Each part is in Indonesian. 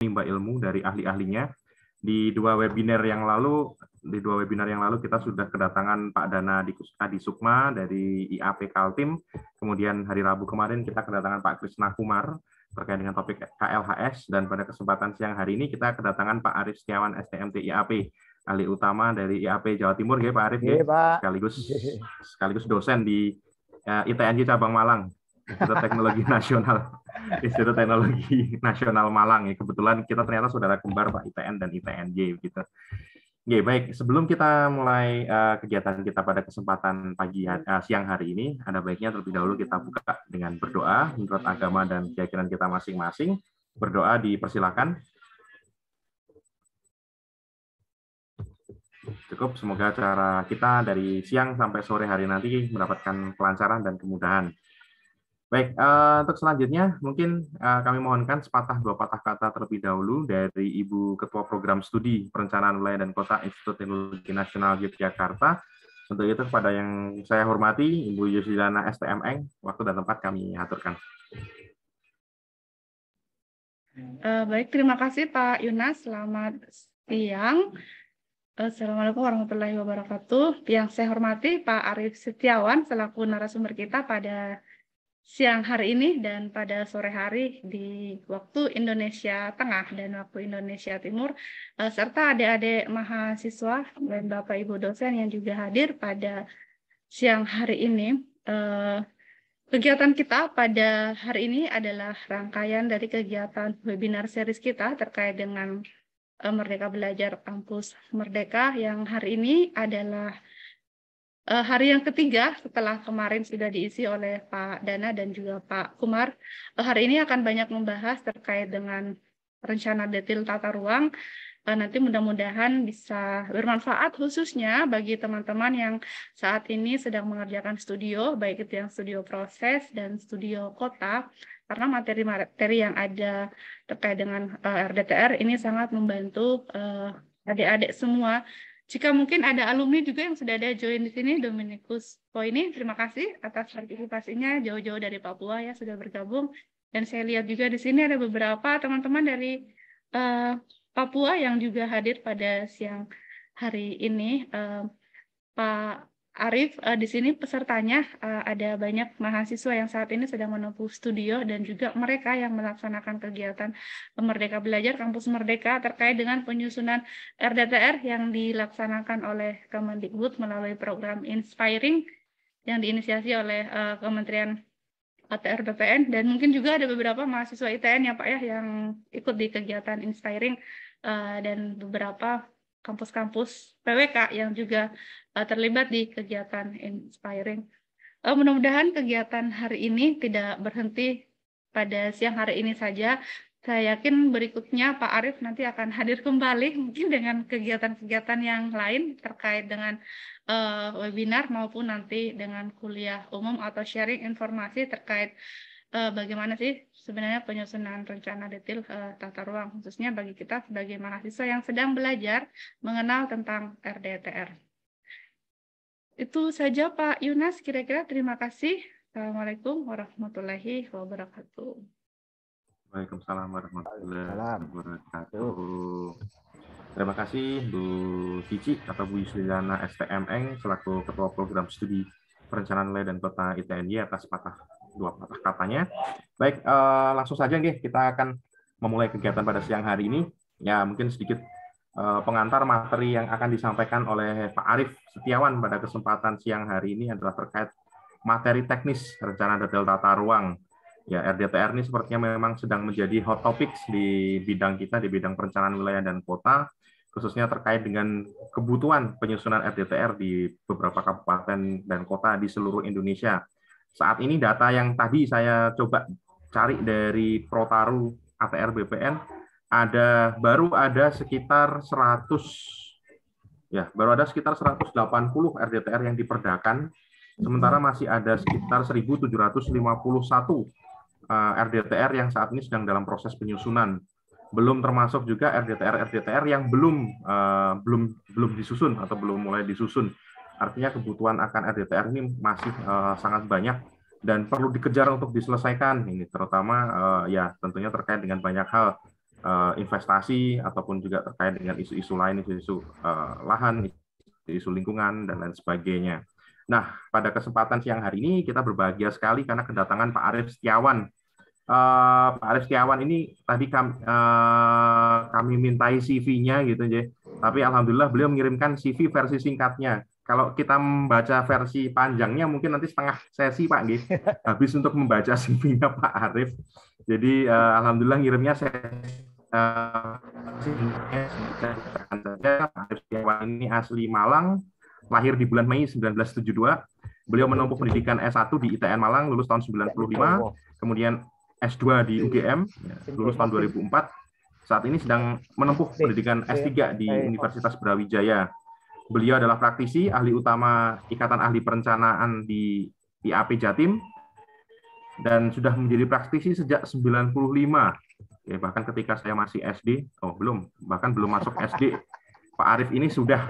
menimba ilmu dari ahli-ahlinya. Di dua webinar yang lalu kita sudah kedatangan Pak Dana Adi Sukma dari IAP Kaltim. Kemudian hari Rabu kemarin kita kedatangan Pak Krisna Kumar terkait dengan topik KLHS, dan pada kesempatan siang hari ini kita kedatangan Pak Arif Setiawan STMT IAP, ahli utama dari IAP Jawa Timur, ya Pak Arif, ya, sekaligus dosen di ITNJ Cabang Malang, Institut Teknologi Nasional Malang, ya. Kebetulan kita ternyata saudara kembar Pak, ITN dan ITNJ gitu. Oke, baik. Sebelum kita mulai kegiatan kita pada kesempatan siang hari ini, ada baiknya terlebih dahulu kita buka dengan berdoa menurut agama dan keyakinan kita masing-masing. Berdoa dipersilakan. Cukup, semoga acara kita dari siang sampai sore hari nanti mendapatkan kelancaran dan kemudahan. Baik, untuk selanjutnya mungkin kami mohonkan sepatah dua patah kata terlebih dahulu dari Ibu Ketua Program Studi Perencanaan Wilayah dan Kota Institut Teknologi Nasional Yogyakarta. Untuk itu kepada yang saya hormati, Ibu Yusildana STMeng, waktu dan tempat kami aturkan. Baik, terima kasih Pak Yunas. Selamat siang. Assalamualaikum warahmatullahi wabarakatuh. Yang saya hormati Pak Arif Setiawan selaku narasumber kita pada siang hari ini dan pada sore hari di waktu Indonesia Tengah dan waktu Indonesia Timur, serta adik-adik mahasiswa dan Bapak Ibu dosen yang juga hadir pada siang hari ini. Kegiatan kita pada hari ini adalah rangkaian dari kegiatan webinar series kita terkait dengan Merdeka Belajar Kampus Merdeka, yang hari ini adalah hari yang ketiga setelah kemarin sudah diisi oleh Pak Dana dan juga Pak Kumar. Hari ini akan banyak membahas terkait dengan rencana detail tata ruang. Nanti mudah-mudahan bisa bermanfaat khususnya bagi teman-teman yang saat ini sedang mengerjakan studio, baik itu yang studio proses dan studio kota, karena materi-materi yang ada terkait dengan RDTR ini sangat membantu adik-adik semua. Jika mungkin ada alumni juga yang sudah ada join di sini, Dominikus Poini, terima kasih atas partisipasinya jauh-jauh dari Papua ya sudah bergabung. Dan saya lihat juga di sini ada beberapa teman-teman dari Papua yang juga hadir pada siang hari ini. Pak Arif, di sini pesertanya ada banyak mahasiswa yang saat ini sedang menempuh studio dan juga mereka yang melaksanakan kegiatan Merdeka Belajar Kampus Merdeka terkait dengan penyusunan RDTR yang dilaksanakan oleh Kemendikbud melalui program Inspiring yang diinisiasi oleh Kementerian ATR BPN, dan mungkin juga ada beberapa mahasiswa ITN ya Pak ya yang ikut di kegiatan Inspiring dan beberapa kampus-kampus PWK yang juga terlibat di kegiatan Inspiring. Mudah-mudahan kegiatan hari ini tidak berhenti pada siang hari ini saja. Saya yakin berikutnya Pak Arif nanti akan hadir kembali mungkin dengan kegiatan-kegiatan yang lain terkait dengan webinar maupun nanti dengan kuliah umum atau sharing informasi terkait bagaimana sih sebenarnya penyusunan rencana detail tata ruang, khususnya bagi kita sebagai mahasiswa yang sedang belajar mengenal tentang RDTR. Itu saja Pak Yunas, kira-kira. Terima kasih. Assalamualaikum warahmatullahi wabarakatuh. Waalaikumsalam warahmatullahi wabarakatuh. Terima kasih Bu Cici atau Bu Yusildana STMeng selaku Ketua Program Studi Perencanaan Wilayah dan Kota ITNJ atas dua patah katanya. Baik, langsung saja nih kita akan memulai kegiatan pada siang hari ini. Ya, mungkin sedikit pengantar materi yang akan disampaikan oleh Pak Arif Setiawan pada kesempatan siang hari ini adalah terkait materi teknis rencana detail tata ruang. Ya, RDTR ini sepertinya memang sedang menjadi hot topics di bidang kita, di bidang perencanaan wilayah dan kota, khususnya terkait dengan kebutuhan penyusunan RDTR di beberapa kabupaten dan kota di seluruh Indonesia. Saat ini data yang tadi saya coba cari dari Protaru ATR BPN baru ada sekitar 180 RDTR yang diperdakan, sementara masih ada sekitar 1.751 RDTR yang saat ini sedang dalam proses penyusunan. Belum termasuk juga RDTR yang belum disusun atau belum mulai disusun. Artinya kebutuhan akan RDTR ini masih sangat banyak dan perlu dikejar untuk diselesaikan. Ini terutama ya tentunya terkait dengan banyak hal. investasi ataupun juga terkait dengan isu-isu lain, isu-isu lahan, isu lingkungan dan lain sebagainya. Nah, pada kesempatan siang hari ini kita berbahagia sekali karena kedatangan Pak Arief Setiawan. Pak Arief Setiawan ini tadi kami mintai CV-nya gitu ya. Tapi alhamdulillah beliau mengirimkan CV versi singkatnya. Kalau kita membaca versi panjangnya mungkin nanti setengah sesi Pak nggih. Habis untuk membaca CV-nya Pak Arief. Jadi alhamdulillah ngirimnya Pak Arief Setiawan ini asli Malang, lahir di bulan Mei 1972. Beliau menempuh pendidikan S1 di ITN Malang, lulus tahun 95, kemudian S2 di UGM, lulus tahun 2004. Saat ini sedang menempuh pendidikan S3 di Universitas Brawijaya. Beliau adalah praktisi, ahli utama Ikatan Ahli Perencanaan di IAP Jatim, dan sudah menjadi praktisi sejak 95. Ya, bahkan ketika saya masih SD, bahkan belum masuk SD, Pak Arief ini sudah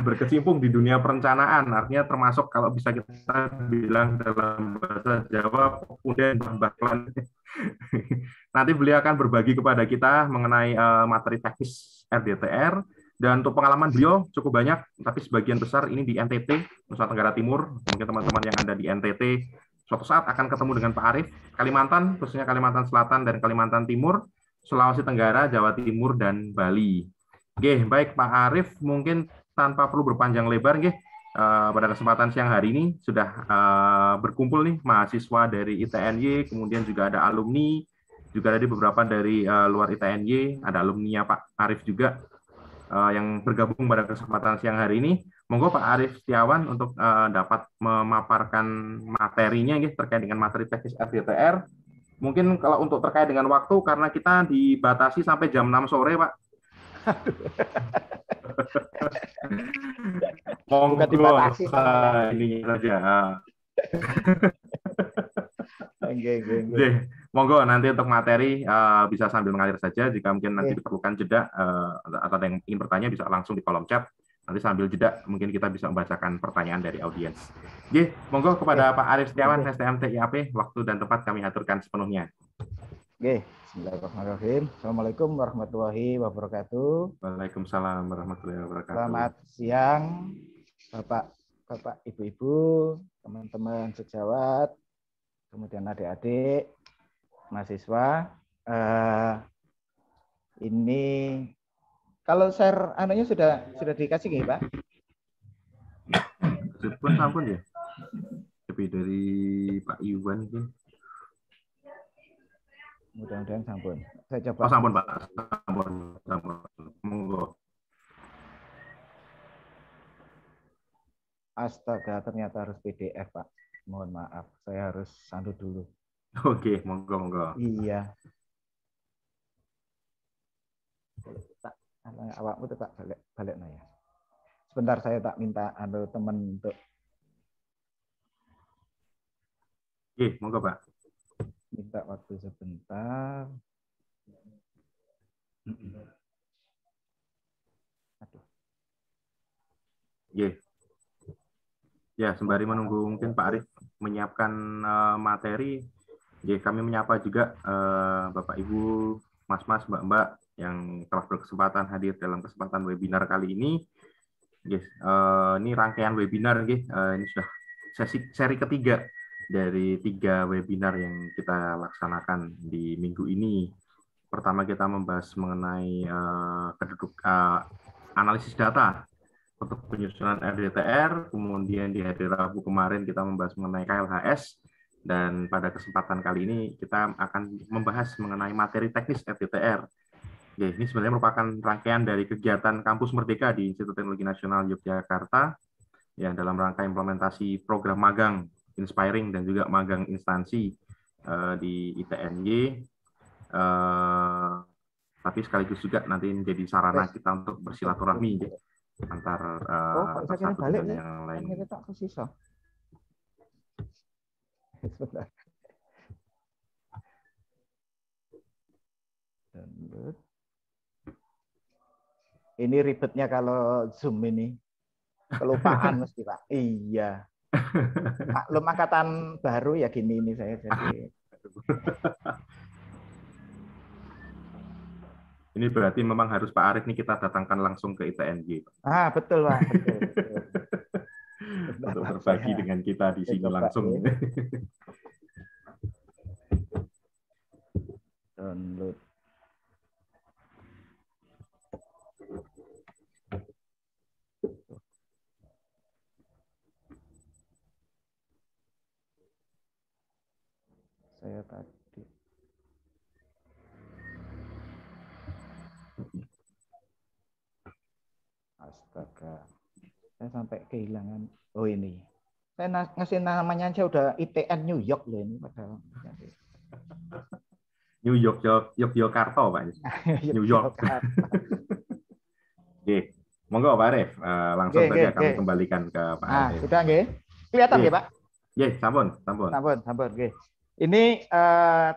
berkecimpung di dunia perencanaan, artinya termasuk kalau bisa kita bilang dalam bahasa Jawa kemudian bahkan nanti beliau akan berbagi kepada kita mengenai materi teknis RDTR, dan untuk pengalaman beliau cukup banyak, tapi sebagian besar ini di NTT, Nusa Tenggara Timur. Mungkin teman-teman yang ada di NTT suatu saat akan ketemu dengan Pak Arief. Kalimantan, khususnya Kalimantan Selatan dan Kalimantan Timur, Sulawesi Tenggara, Jawa Timur, dan Bali. Oke, baik Pak Arief, mungkin tanpa perlu berpanjang lebar, pada kesempatan siang hari ini sudah berkumpul nih mahasiswa dari ITNY, kemudian juga ada alumni, juga ada beberapa dari luar ITNY, ada alumninya Pak Arief juga yang bergabung pada kesempatan siang hari ini. Monggo Pak Arief Setiawan untuk dapat memaparkan materinya terkait dengan materi teknis RDTR. Mungkin kalau untuk terkait dengan waktu, karena kita dibatasi sampai jam 6 sore, Pak. Monggo dibatasi ininya saja. Monggo nanti untuk materi bisa sambil mengalir saja. Jika mungkin nanti diperlukan jeda atau ada yang ingin bertanya bisa langsung di kolom chat. Nanti sambil jeda mungkin kita bisa membacakan pertanyaan dari audiens. Monggo kepada Pak Arief Setiawan, STMT IAP, waktu dan tempat kami aturkan sepenuhnya. Bismillahirrahmanirrahim. Assalamualaikum warahmatullahi wabarakatuh. Waalaikumsalam warahmatullahi wabarakatuh. Selamat siang, Bapak, Ibu-ibu, teman-teman sejawat, kemudian adik-adik, mahasiswa. Ini kalau share anunya sudah dikasih nggih, Pak? Sampun ya. Lebih dari Pak Iwan ini. Mudah-mudahan sampun. Saya coba. Sampun Pak. Sampun. Monggo. Astaga, ternyata harus PDF, Pak. Mohon maaf, saya harus sandut dulu. Oke, monggo. Iya. Pak, awakmu tuh Pak balik ya. Sebentar saya tak minta teman untuk. Oke, monggo Pak. Minta waktu sebentar. Aduh. Ya, sembari menunggu mungkin Pak Arief menyiapkan materi, kami menyapa juga Bapak Ibu, Mas-mas, Mbak-mbak yang telah berkesempatan hadir dalam kesempatan webinar kali ini. Ini rangkaian webinar, ini sudah seri ketiga dari 3 webinar yang kita laksanakan di minggu ini. Pertama kita membahas mengenai analisis data untuk penyusunan RDTR, kemudian di hari Rabu kemarin kita membahas mengenai KLHS, dan pada kesempatan kali ini kita akan membahas mengenai materi teknis RDTR. Ini sebenarnya merupakan rangkaian dari kegiatan Kampus Merdeka di Institut Teknologi Nasional Yogyakarta, yang dalam rangka implementasi program magang inspiring dan juga magang instansi di ITNY, tapi sekaligus juga nanti menjadi sarana kita untuk bersilaturahmi antar satu dengan yang lain. Ini ribetnya kalau Zoom ini. Kelupaan mesti Pak. Iya. Maklum angkatan baru ya gini ini saya jadi. Ini berarti memang harus Pak Arief nih kita datangkan langsung ke ITNG. Ah, betul, Pak. Betul, betul. Untuk berbagi dengan kita di sini langsung. Download. Saya tadi. Astaga. Saya sampai kehilangan. Oh ini. Saya ngasih namanya aja udah ITN New York loh ini padahal. New York, Yogyakarta, Pak. New York. Oke. Monggo Pak Arief, langsung saja kami kembalikan ke Pak Arief. Sudah nggih. Kelihatan nggih, Pak? Nggih, sampun. Sampun, nggih. Ini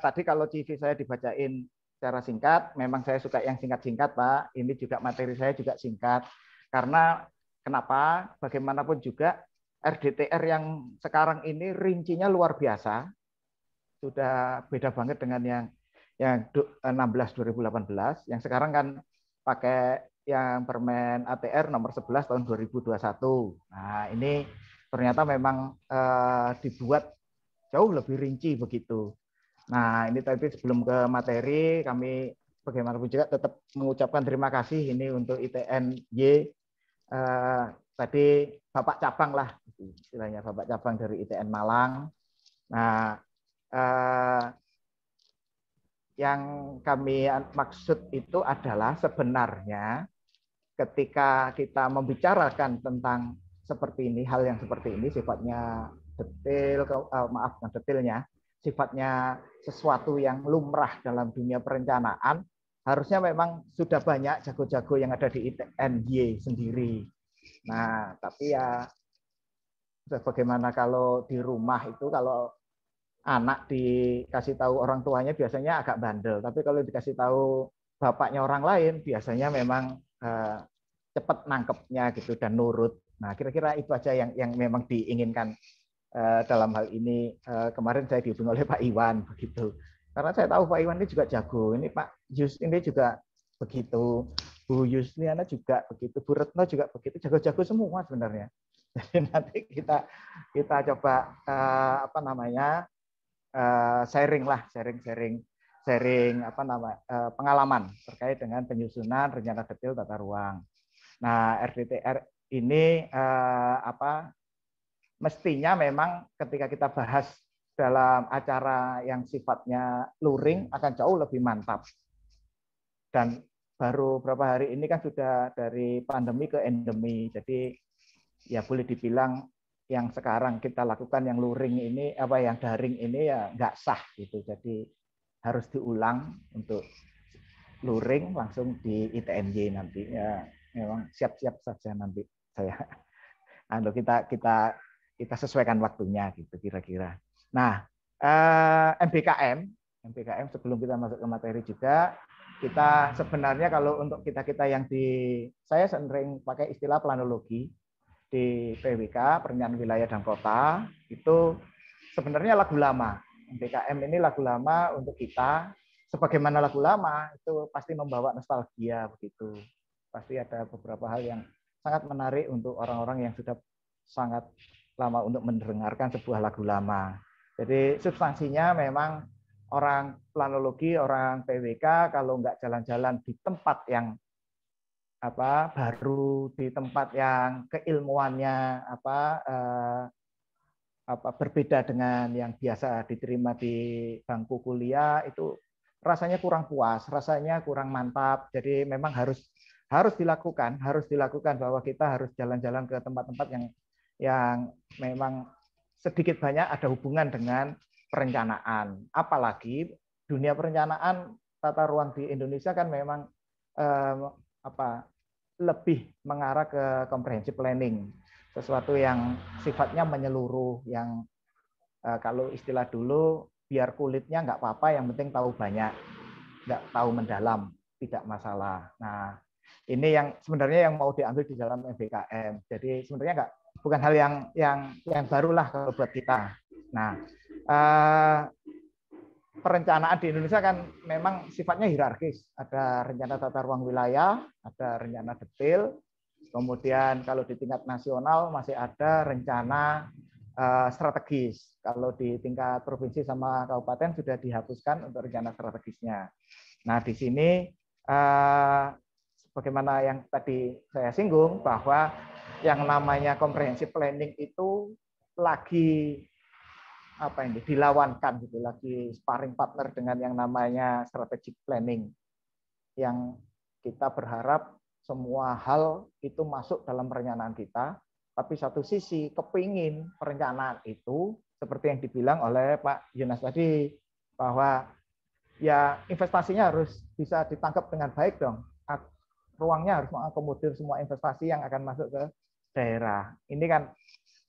tadi kalau CV saya dibacain secara singkat, memang saya suka yang singkat-singkat, Pak. Ini juga materi saya juga singkat. Karena kenapa? Bagaimanapun juga RDTR yang sekarang ini rincinya luar biasa. Sudah beda banget dengan yang 16 2018. Yang sekarang kan pakai yang Permen ATR nomor 11 tahun 2021. Nah, ini ternyata memang dibuat jauh lebih rinci begitu. Nah, ini tadi sebelum ke materi, kami bagaimanapun juga tetap mengucapkan terima kasih ini untuk ITNY. Tadi Bapak Cabang lah, istilahnya Bapak Cabang dari ITN Malang. Nah, yang kami maksud itu adalah sebenarnya ketika kita membicarakan tentang seperti ini, hal yang seperti ini sifatnya detail, bukan detailnya, sifatnya sesuatu yang lumrah dalam dunia perencanaan, harusnya memang sudah banyak jago-jago yang ada di ITNY sendiri. Nah, tapi ya bagaimana kalau di rumah itu kalau anak dikasih tahu orang tuanya biasanya agak bandel, tapi kalau dikasih tahu bapaknya orang lain biasanya memang cepat nangkepnya gitu dan nurut. Nah, kira-kira itu aja yang memang diinginkan dalam hal ini. Kemarin saya dihubungi oleh Pak Iwan begitu. Karena saya tahu Pak Iwan ini juga jago. Ini Pak Yus ini juga begitu. Bu Yusliana juga begitu. Bu Retno juga begitu. Jago-jago semua sebenarnya. Jadi nanti kita coba sharing pengalaman terkait dengan penyusunan rencana detail tata ruang. Nah, RDTR ini mestinya memang ketika kita bahas dalam acara yang sifatnya luring akan jauh lebih mantap. Dan baru beberapa hari ini kan sudah dari pandemi ke endemi. Jadi ya boleh dibilang yang sekarang kita lakukan yang luring ini, yang daring ini ya nggak sah gitu. Jadi harus diulang untuk luring langsung di ITNY nanti. Ya, memang siap-siap saja nanti saya. Kita sesuaikan waktunya gitu kira-kira. Nah, MBKM sebelum kita masuk ke materi juga, kita sebenarnya kalau untuk kita yang saya sering pakai istilah planologi di PWK, Perencanaan Wilayah dan Kota, itu sebenarnya lagu lama. MBKM ini lagu lama untuk kita. Sebagaimana lagu lama, itu pasti membawa nostalgia begitu. Pasti ada beberapa hal yang sangat menarik untuk orang-orang yang sudah sangat lama untuk mendengarkan sebuah lagu lama. Jadi substansinya memang orang planologi, orang PWK kalau nggak jalan-jalan di tempat yang baru, di tempat yang keilmuannya berbeda dengan yang biasa diterima di bangku kuliah, itu rasanya kurang puas, rasanya kurang mantap. Jadi memang harus dilakukan bahwa kita harus jalan-jalan ke tempat-tempat yang memang sedikit banyak ada hubungan dengan perencanaan. Apalagi dunia perencanaan tata ruang di Indonesia kan memang lebih mengarah ke comprehensive planning, sesuatu yang sifatnya menyeluruh, yang kalau istilah dulu biar kulitnya nggak apa-apa, yang penting tahu banyak, nggak tahu mendalam tidak masalah. Nah, ini yang sebenarnya yang mau diambil di dalam MBKM. Jadi sebenarnya bukan hal yang barulah kalau buat kita. Nah, perencanaan di Indonesia kan memang sifatnya hierarkis. Ada rencana tata ruang wilayah, ada rencana detail, kemudian kalau di tingkat nasional masih ada rencana strategis. Kalau di tingkat provinsi sama kabupaten sudah dihapuskan untuk rencana strategisnya. Nah, di sini bagaimana yang tadi saya singgung bahwa yang namanya comprehensive planning itu lagi dilawankan gitu, lagi sparring partner dengan yang namanya strategic planning, yang kita berharap semua hal itu masuk dalam perencanaan kita, tapi satu sisi kepingin perencanaan itu seperti yang dibilang oleh Pak Yunas tadi, bahwa ya investasinya harus bisa ditangkap dengan baik dong, ruangnya harus mengakomodir semua investasi yang akan masuk ke daerah. Ini kan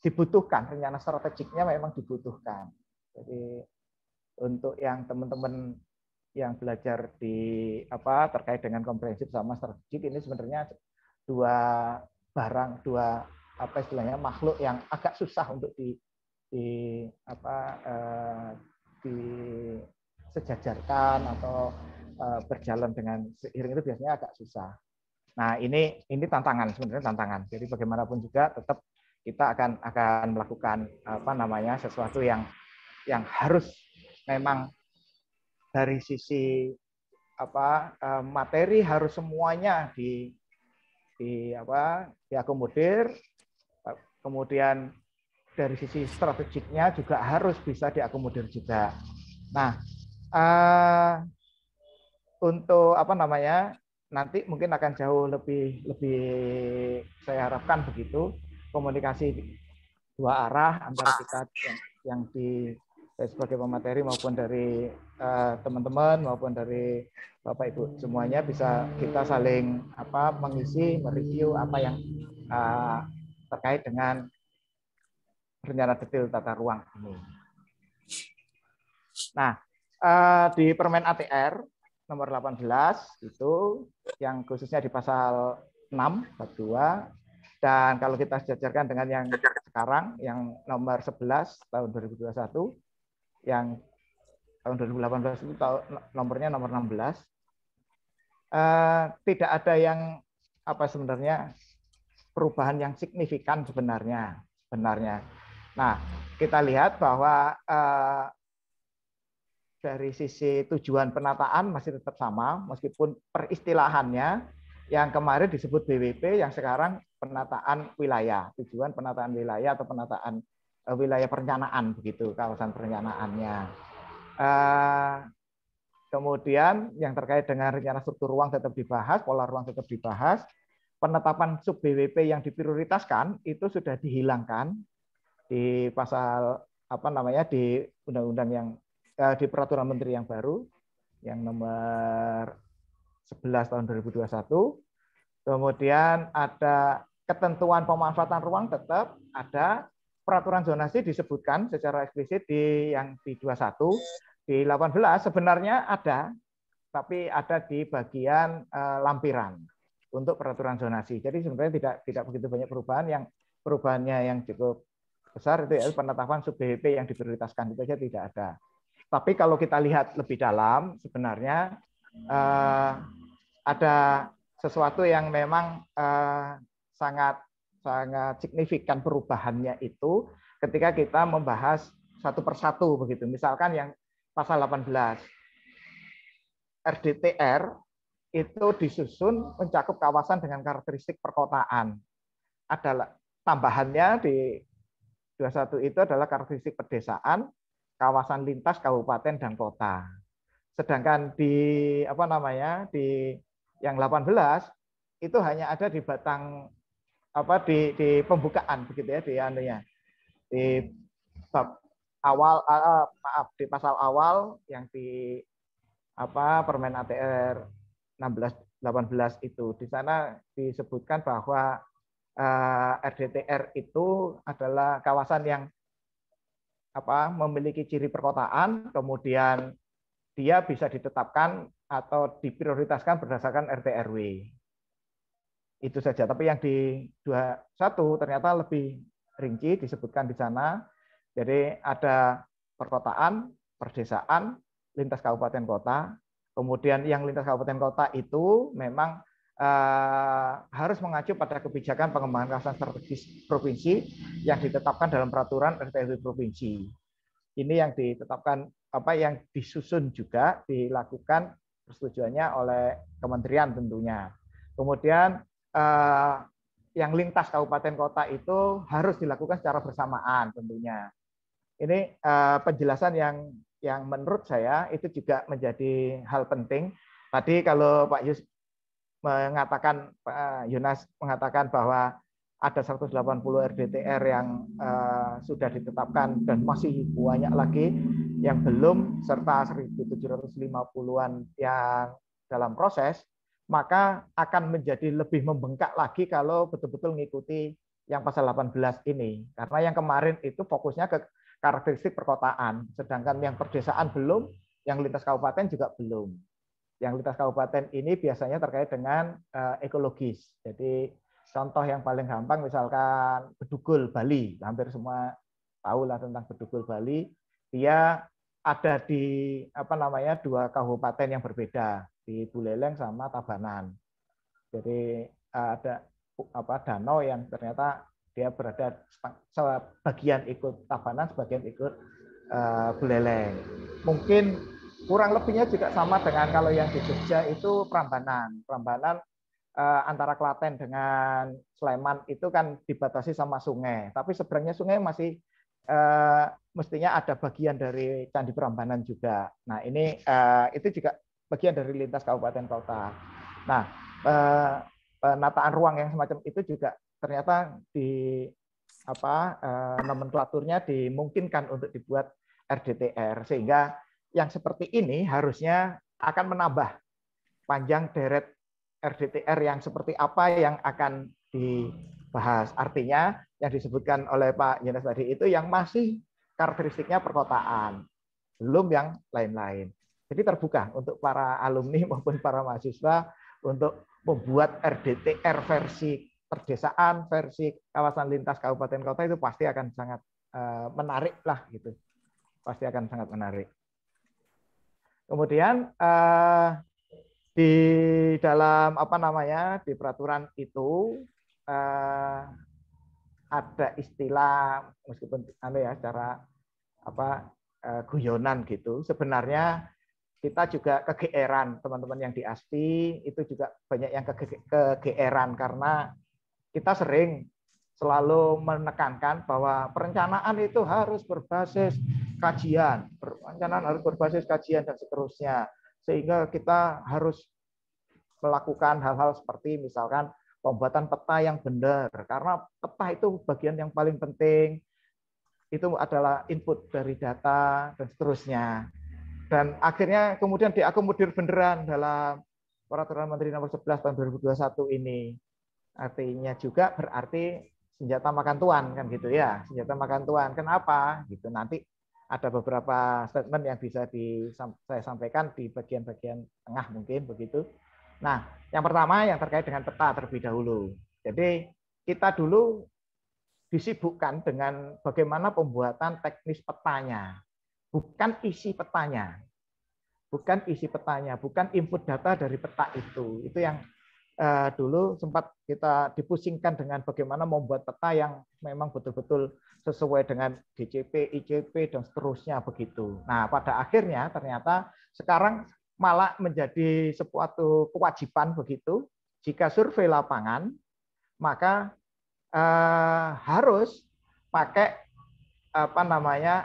dibutuhkan, rencana strategiknya memang dibutuhkan. Jadi untuk yang teman-teman yang belajar di terkait dengan komprehensif sama strategik, ini sebenarnya dua istilahnya makhluk yang agak susah untuk disejajarkan atau berjalan dengan seiring, itu biasanya agak susah. Nah, ini tantangan, sebenarnya tantangan. Jadi bagaimanapun juga tetap kita akan melakukan sesuatu yang harus memang dari sisi materi harus semuanya diakomodir, kemudian dari sisi strategiknya juga harus bisa diakomodir juga. Nah, untuk nanti mungkin akan jauh lebih saya harapkan begitu, komunikasi dua arah antara kita yang sebagai pemateri maupun dari teman-teman maupun dari Bapak Ibu semuanya, bisa kita saling mengisi, mereview apa yang terkait dengan rencana detail tata ruang ini. Nah, di Permen ATR nomor 18 itu yang khususnya di pasal 6 bab 2, dan kalau kita sejajarkan dengan yang sekarang yang nomor 11 tahun 2021, yang tahun 2018 itu nomornya nomor 16, tidak ada yang sebenarnya perubahan yang signifikan sebenarnya. Nah, kita lihat bahwa dari sisi tujuan penataan masih tetap sama, meskipun peristilahannya yang kemarin disebut BWP, yang sekarang penataan wilayah, tujuan penataan wilayah atau penataan wilayah perencanaan, begitu kawasan perencanaannya. Kemudian yang terkait dengan rencana struktur ruang tetap dibahas, pola ruang tetap dibahas, penetapan sub BWP yang diprioritaskan itu sudah dihilangkan di pasal di undang-undang yang di peraturan menteri yang baru yang nomor 11 tahun 2021. Kemudian ada ketentuan pemanfaatan ruang tetap ada, peraturan zonasi disebutkan secara eksplisit di yang di 21, di 18 sebenarnya ada, tapi ada di bagian lampiran untuk peraturan zonasi. Jadi sebenarnya tidak begitu banyak perubahan, yang perubahannya yang cukup besar itu ya penetapan sub BWP yang diprioritaskan, itu saja tidak ada. Tapi kalau kita lihat lebih dalam, sebenarnya ada sesuatu yang memang sangat signifikan perubahannya itu ketika kita membahas satu persatu begitu. Misalkan yang pasal 18 RDTR itu disusun mencakup kawasan dengan karakteristik perkotaan. Adalah tambahannya di 21 itu adalah karakteristik pedesaan, kawasan lintas kabupaten dan kota. Sedangkan di di yang 18 itu hanya ada di batang di pembukaan begitu ya, di anunya. Di bab awal di pasal awal yang di Permen ATR 18 itu, di sana disebutkan bahwa RDTR itu adalah kawasan yang memiliki ciri perkotaan, kemudian dia bisa ditetapkan atau diprioritaskan berdasarkan RT RW. Itu saja. Tapi yang di 21 ternyata lebih rinci disebutkan di sana. Jadi ada perkotaan, perdesaan, lintas kabupaten kota. Kemudian yang lintas kabupaten kota itu memang harus mengacu pada kebijakan pengembangan kawasan strategis provinsi yang ditetapkan dalam peraturan RTRW provinsi. Ini yang ditetapkan, yang disusun juga dilakukan persetujuannya oleh kementerian tentunya. Kemudian yang lintas kabupaten kota itu harus dilakukan secara bersamaan tentunya. Ini penjelasan yang menurut saya itu juga menjadi hal penting. Tadi kalau Pak Yus mengatakan, Pak Yunas mengatakan bahwa ada 180 RDTR yang sudah ditetapkan dan masih banyak lagi yang belum, serta 1.750-an yang dalam proses, maka akan menjadi lebih membengkak lagi kalau betul-betul mengikuti yang pasal 18 ini. Karena yang kemarin itu fokusnya ke karakteristik perkotaan, sedangkan yang perdesaan belum, yang lintas kabupaten juga belum. Yang lintas kabupaten ini biasanya terkait dengan ekologis. Jadi contoh yang paling gampang misalkan Bedugul Bali, hampir semua tahu lah tentang Bedugul Bali. Dia ada di dua kabupaten yang berbeda, di Buleleng sama Tabanan. Jadi ada danau yang ternyata dia berada sebagian ikut Tabanan, sebagian ikut Buleleng. Mungkin kurang lebihnya juga sama dengan kalau yang di Jogja itu Prambanan. Prambanan antara Klaten dengan Sleman itu kan dibatasi sama sungai. Tapi sebenarnya sungai masih mestinya ada bagian dari Candi Prambanan juga. Nah ini itu juga bagian dari lintas kabupaten kota. Nah penataan ruang yang semacam itu juga ternyata di nomenklaturnya dimungkinkan untuk dibuat RDTR, sehingga yang seperti ini harusnya akan menambah panjang deret RDTR yang seperti apa yang akan dibahas. Artinya yang disebutkan oleh Pak Yunas tadi itu yang masih karakteristiknya perkotaan, belum yang lain-lain. Jadi terbuka untuk para alumni maupun para mahasiswa untuk membuat RDTR versi perdesaan, versi kawasan lintas kabupaten kota itu pasti akan sangat menarik lah gitu. Pasti akan sangat menarik. Kemudian di dalam di peraturan itu ada istilah meskipun secara guyonan gitu. Sebenarnya kita juga kegeeran, teman-teman yang di ASPI itu juga banyak yang kegeeran karena kita sering selalu menekankan bahwa perencanaan itu harus berbasis kajian, perencanaan harus berbasis kajian dan seterusnya. Sehingga kita harus melakukan hal-hal seperti misalkan pembuatan peta yang benar, karena peta itu bagian yang paling penting, itu adalah input dari data dan seterusnya. Dan akhirnya kemudian diakomodir beneran dalam Peraturan Menteri Nomor 11 Tahun 2021 ini. Artinya juga berarti senjata makan tuan kan gitu ya, senjata makan tuan. Kenapa? Gitu nanti ada beberapa statement yang bisa saya sampaikan di bagian-bagian tengah mungkin begitu. Nah, yang pertama yang terkait dengan peta terlebih dahulu. Jadi kita dulu disibukkan dengan bagaimana pembuatan teknis petanya, bukan isi petanya. Bukan isi petanya, bukan input data dari peta itu. Itu yang dulu sempat kita dipusingkan dengan bagaimana membuat peta yang memang betul-betul sesuai dengan GCP, ICP, dan seterusnya begitu. Nah, pada akhirnya ternyata sekarang malah menjadi suatu kewajiban begitu. Jika survei lapangan, maka harus pakai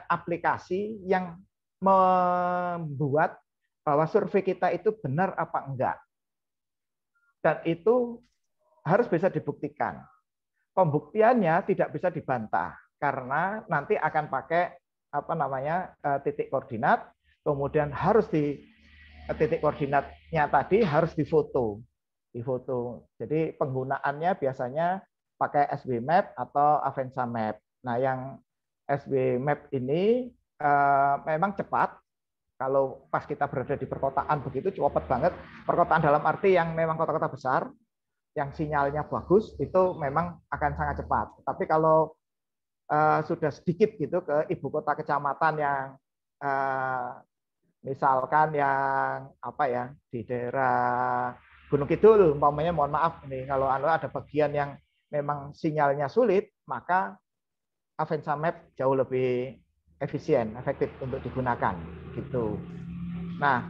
aplikasi yang membuat bahwa survei kita itu benar apa enggak. Dan itu harus bisa dibuktikan. Pembuktiannya tidak bisa dibantah karena nanti akan pakai titik koordinat, kemudian harus di titik koordinatnya tadi harus difoto. Jadi penggunaannya biasanya pakai SB Map atau Avanza Map. Nah, yang SB Map ini memang cepat. Kalau pas kita berada di perkotaan begitu cepat banget. Perkotaan dalam arti yang memang kota-kota besar, yang sinyalnya bagus, itu memang akan sangat cepat. Tapi kalau sudah sedikit gitu ke ibu kota kecamatan yang Misalkan yang apa ya di daerah Gunung Kidul, umpamanya mohon maaf nih kalau ada bagian yang memang sinyalnya sulit, maka Avanza Map jauh lebih efisien, efektif untuk digunakan gitu. Nah,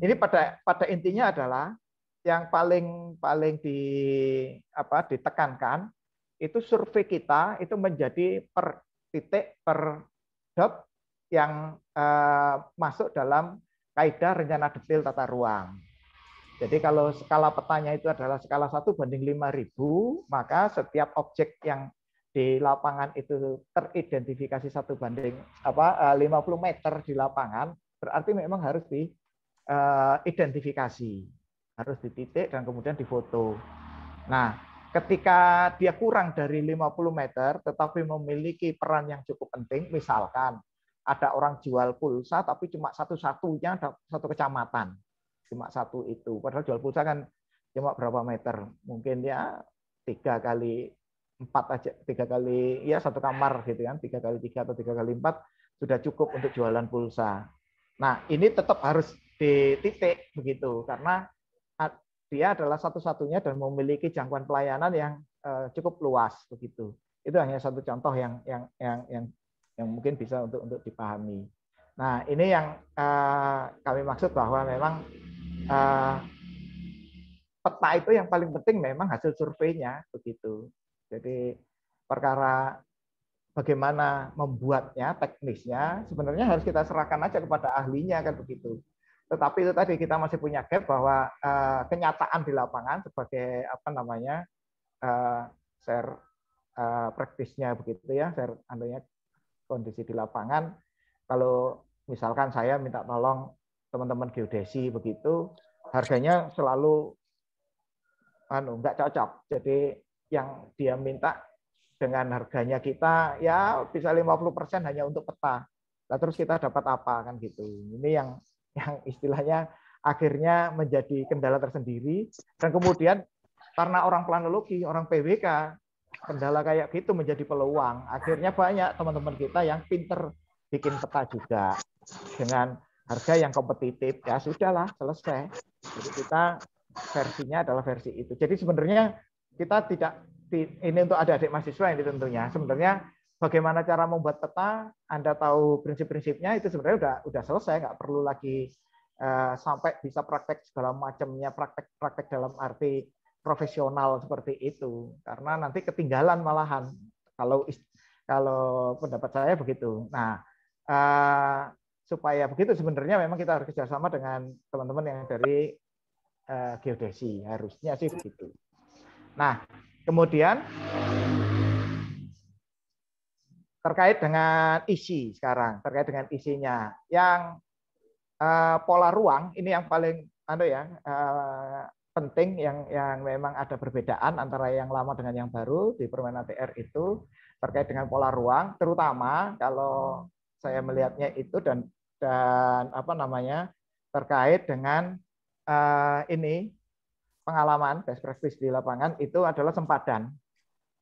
ini pada intinya adalah yang paling ditekankan itu survei kita itu menjadi per titik per dot yang masuk dalam kaidah rencana detail tata ruang. Jadi kalau skala petanya itu adalah skala 1:5.000, maka setiap objek yang di lapangan itu teridentifikasi 1:50 meter di lapangan, berarti memang harus diidentifikasi, harus dititik dan kemudian difoto. Nah, ketika dia kurang dari 50 meter, tetapi memiliki peran yang cukup penting, misalkan ada orang jual pulsa, tapi cuma satu-satunya satu kecamatan, cuma satu itu. Padahal jual pulsa kan cuma berapa meter, mungkin ya 3x4 aja, 3x ya satu kamar gitu kan, 3x3 atau 3x4 sudah cukup untuk jualan pulsa. Nah, ini tetap harus dititik begitu, karena dia adalah satu-satunya dan memiliki jangkauan pelayanan yang cukup luas begitu. Itu hanya satu contoh yang mungkin bisa untuk dipahami. Nah, ini yang kami maksud bahwa memang peta itu yang paling penting memang hasil surveinya begitu. Jadi perkara bagaimana membuatnya, teknisnya sebenarnya harus kita serahkan aja kepada ahlinya kan begitu. Tetapi itu tadi kita masih punya gap bahwa kenyataan di lapangan sebagai share praktisnya begitu ya, share kondisi di lapangan. Kalau misalkan saya minta tolong teman-teman geodesi begitu, harganya selalu nggak cocok. Jadi yang dia minta dengan harganya kita ya bisa 50% hanya untuk peta. Nah, terus kita dapat apa kan gitu. Ini yang istilahnya akhirnya menjadi kendala tersendiri, dan kemudian karena orang planologi, orang PWK, kendala kayak gitu menjadi peluang. Akhirnya banyak teman-teman kita yang pinter bikin peta juga dengan harga yang kompetitif. Ya sudahlah, selesai. Jadi kita versinya adalah versi itu. Jadi sebenarnya kita tidak, ini untuk adik-adik mahasiswa ini tentunya, sebenarnya bagaimana cara membuat peta, Anda tahu prinsip-prinsipnya, itu sebenarnya udah selesai, nggak perlu lagi sampai bisa praktek segala macamnya, praktek dalam arti profesional seperti itu, karena nanti ketinggalan malahan kalau pendapat saya begitu. Nah, supaya begitu sebenarnya memang kita harus kerjasama dengan teman-teman yang dari geodesi, harusnya sih begitu. Nah, kemudian terkait dengan isi sekarang, terkait dengan isinya, yang pola ruang ini yang paling penting, yang memang ada perbedaan antara yang lama dengan yang baru di Permen ATR itu terkait dengan pola ruang, terutama kalau saya melihatnya itu dan terkait dengan ini pengalaman best practice di lapangan itu adalah sempadan.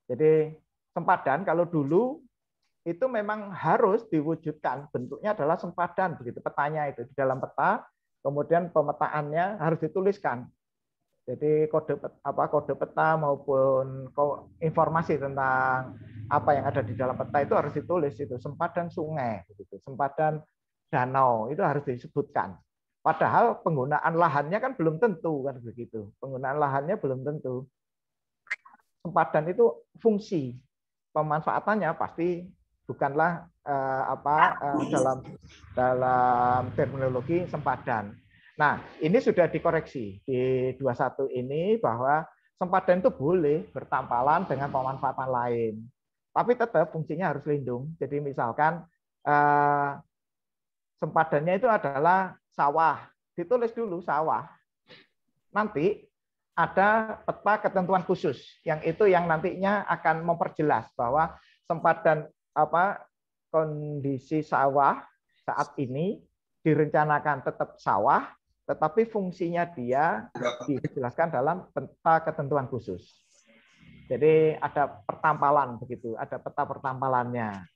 Jadi sempadan kalau dulu itu memang harus diwujudkan, bentuknya adalah sempadan begitu, petanya itu di dalam peta, kemudian pemetaannya harus dituliskan. Jadi kode peta maupun informasi tentang apa yang ada di dalam peta itu harus ditulis, itu sempadan sungai begitu, sempadan danau itu harus disebutkan. Padahal penggunaan lahannya kan belum tentu kan begitu. Penggunaan lahannya belum tentu. Sempadan itu fungsi, pemanfaatannya pasti bukanlah dalam terminologi sempadan. Nah, ini sudah dikoreksi di 21 ini bahwa sempadan itu boleh bertampalan dengan pemanfaatan lain. Tapi tetap fungsinya harus lindung. Jadi misalkan sempadannya itu adalah sawah. Ditulis dulu sawah. Nanti ada peta ketentuan khusus yang nantinya akan memperjelas bahwa sempadan kondisi sawah saat ini direncanakan tetap sawah, tetapi fungsinya dia dijelaskan dalam peta ketentuan khusus. Jadi ada pertampalan begitu, ada peta pertampalannya.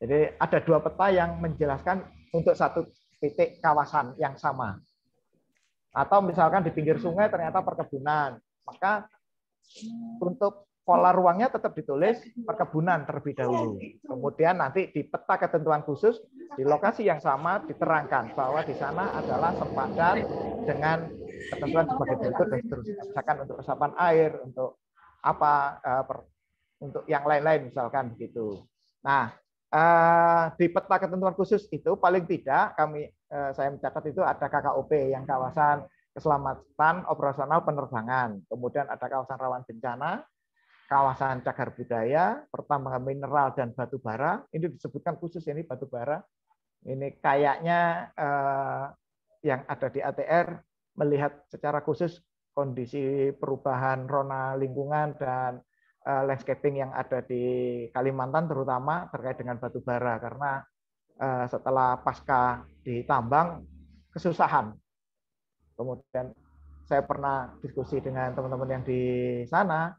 Jadi ada dua peta yang menjelaskan untuk satu titik kawasan yang sama. Atau misalkan di pinggir sungai ternyata perkebunan, maka untuk pola ruangnya tetap ditulis perkebunan terlebih dahulu. Kemudian nanti di peta ketentuan khusus di lokasi yang sama diterangkan bahwa di sana adalah sepadan dengan ketentuan sebagai berikut dan seterusnya. Misalkan untuk resapan air, untuk apa, untuk yang lain-lain misalkan begitu. Nah, di peta ketentuan khusus itu paling tidak saya mencatat itu ada KKOP yang kawasan keselamatan operasional penerbangan, kemudian ada kawasan rawan bencana, kawasan cagar budaya, pertambangan mineral dan batu bara. Ini disebutkan khusus ini batu bara. Ini kayaknya yang ada di ATR melihat secara khusus kondisi perubahan rona lingkungan dan landscaping yang ada di Kalimantan terutama terkait dengan batu bara, karena setelah pasca ditambang kesusahan. Kemudian saya pernah diskusi dengan teman-teman yang di sana,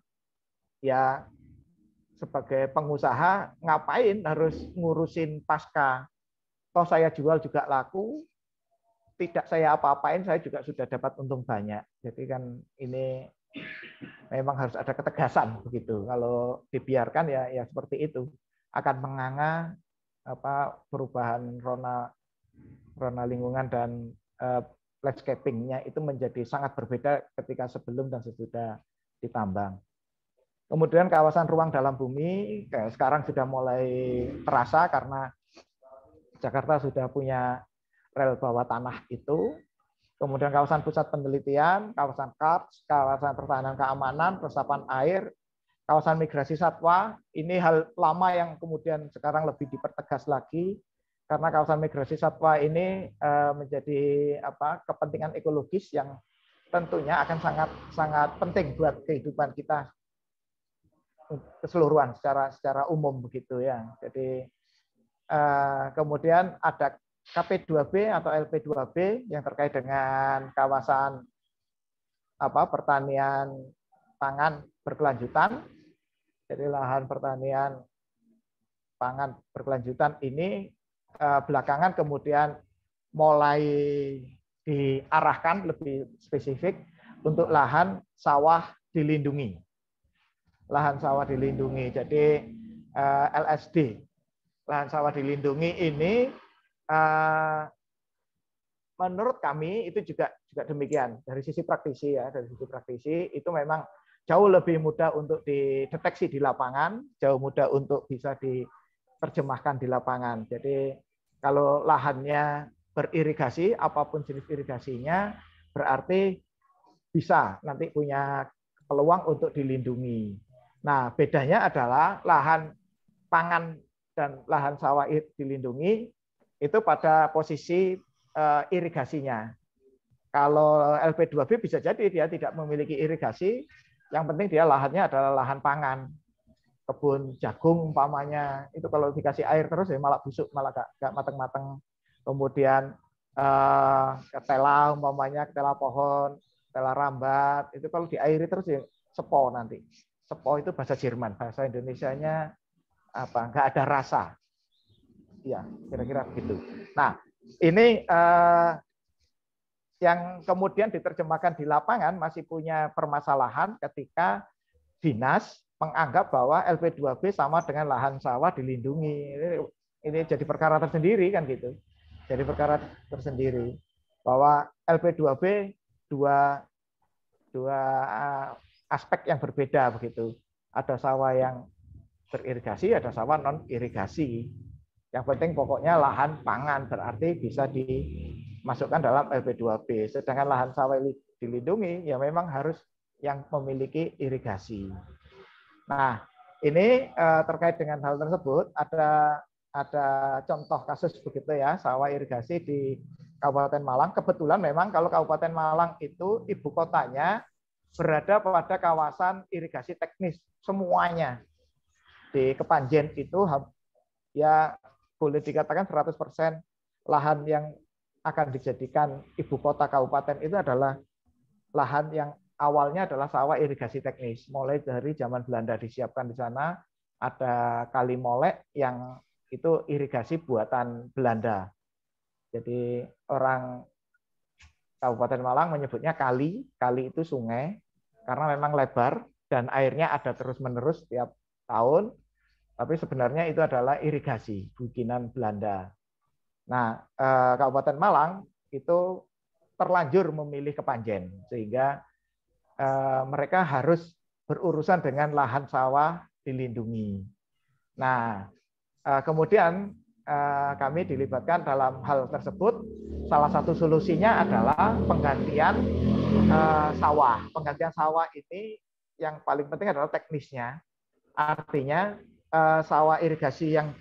ya sebagai pengusaha ngapain harus ngurusin pasca, toh saya jual juga laku, tidak saya apa-apain saya juga sudah dapat untung banyak. Jadi kan ini memang harus ada ketegasan begitu. Kalau dibiarkan ya seperti itu akan menganga perubahan rona lingkungan dan landscaping-nya itu menjadi sangat berbeda ketika sebelum dan sesudah ditambang. Kemudian kawasan ruang dalam bumi sekarang sudah mulai terasa karena Jakarta sudah punya rel bawah tanah itu. Kemudian kawasan pusat penelitian, kawasan KARS, kawasan pertahanan keamanan, resapan air, kawasan migrasi satwa. Ini hal lama yang kemudian sekarang lebih dipertegas lagi. Karena kawasan migrasi satwa ini menjadi kepentingan ekologis yang tentunya akan sangat penting buat kehidupan kita keseluruhan secara umum begitu ya. Jadi kemudian ada KP2B atau LP2B yang terkait dengan kawasan pertanian pangan berkelanjutan. Jadi lahan pertanian pangan berkelanjutan ini belakangan kemudian mulai diarahkan lebih spesifik untuk lahan sawah dilindungi. Lahan sawah dilindungi. Jadi LSD, lahan sawah dilindungi ini menurut kami itu juga demikian. Dari sisi praktisi ya, dari sisi praktisi itu memang jauh lebih mudah untuk dideteksi di lapangan, jauh mudah untuk bisa diterjemahkan di lapangan. Jadi kalau lahannya beririgasi, apapun jenis irigasinya, berarti bisa nanti punya peluang untuk dilindungi. Nah, bedanya adalah lahan pangan dan lahan sawah dilindungi itu pada posisi irigasinya. Kalau LP2B bisa jadi dia tidak memiliki irigasi, yang penting dia lahannya adalah lahan pangan. Kebun jagung umpamanya, itu kalau dikasih air terus ya malah busuk, malah gak mateng-mateng. Kemudian ketela umpamanya, ketela pohon, ketela rambat, itu kalau diairi terus ya sepo nanti. Sepo itu bahasa Jerman, bahasa Indonesianya nggak ada rasa. Ya, kira-kira begitu. Nah, ini yang kemudian diterjemahkan di lapangan masih punya permasalahan ketika dinas menganggap bahwa LP2B sama dengan lahan sawah dilindungi. Ini jadi perkara tersendiri kan gitu. Jadi perkara tersendiri bahwa LP2B dua aspek yang berbeda begitu. Ada sawah yang beririgasi, ada sawah non irigasi. Yang penting pokoknya lahan pangan berarti bisa dimasukkan dalam LP2B. Sedangkan lahan sawah dilindungi ya memang harus yang memiliki irigasi. Nah, ini terkait dengan hal tersebut ada contoh kasus begitu ya, sawah irigasi di Kabupaten Malang. Kebetulan memang kalau Kabupaten Malang itu ibu kotanya berada pada kawasan irigasi teknis semuanya. Di Kepanjen itu ya boleh dikatakan 100% lahan yang akan dijadikan ibu kota kabupaten itu adalah lahan yang awalnya adalah sawah irigasi teknis. Mulai dari zaman Belanda disiapkan di sana, ada Kali Molek yang itu irigasi buatan Belanda. Jadi orang Kabupaten Malang menyebutnya kali. Kali itu sungai karena memang lebar dan airnya ada terus-menerus setiap tahun. Tapi sebenarnya itu adalah irigasi bikinan Belanda. Nah, Kabupaten Malang itu terlanjur memilih Kepanjen sehingga mereka harus berurusan dengan lahan sawah dilindungi. Nah, kemudian kami dilibatkan dalam hal tersebut. Salah satu solusinya adalah penggantian sawah. Penggantian sawah ini yang paling penting adalah teknisnya. Artinya sawah irigasi yang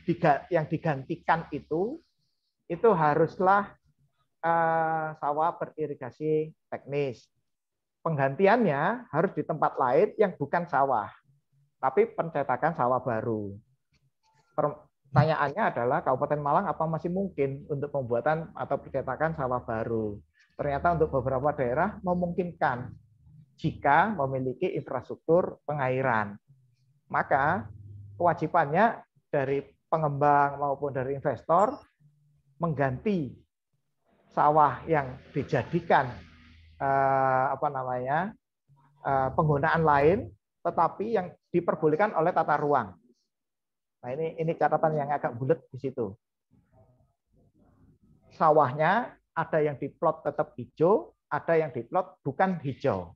digantikan itu haruslah sawah beririgasi teknis. Penggantiannya harus di tempat lain yang bukan sawah, tapi pencetakan sawah baru. Pertanyaannya adalah Kabupaten Malang apa masih mungkin untuk pembuatan atau pencetakan sawah baru? Ternyata untuk beberapa daerah memungkinkan jika memiliki infrastruktur pengairan. Maka kewajibannya dari pengembang maupun dari investor mengganti sawah yang dijadikan penggunaan lain, tetapi yang diperbolehkan oleh tata ruang. Nah, ini catatan yang agak bulat di situ. Sawahnya ada yang diplot tetap hijau, ada yang diplot bukan hijau.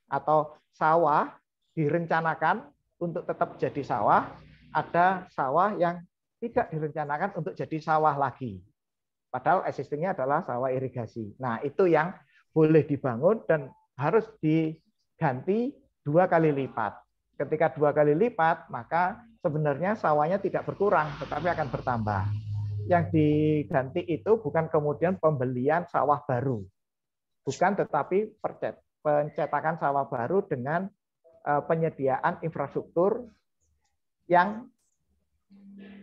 Atau sawah direncanakan untuk tetap jadi sawah, ada sawah yang tidak direncanakan untuk jadi sawah lagi. Padahal existingnya adalah sawah irigasi. Nah, itu yang boleh dibangun dan harus diganti 2 kali lipat. Ketika 2 kali lipat, maka sebenarnya sawahnya tidak berkurang, tetapi akan bertambah. Yang diganti itu bukan kemudian pembelian sawah baru. Bukan, tetapi pencetakan sawah baru dengan penyediaan infrastruktur yang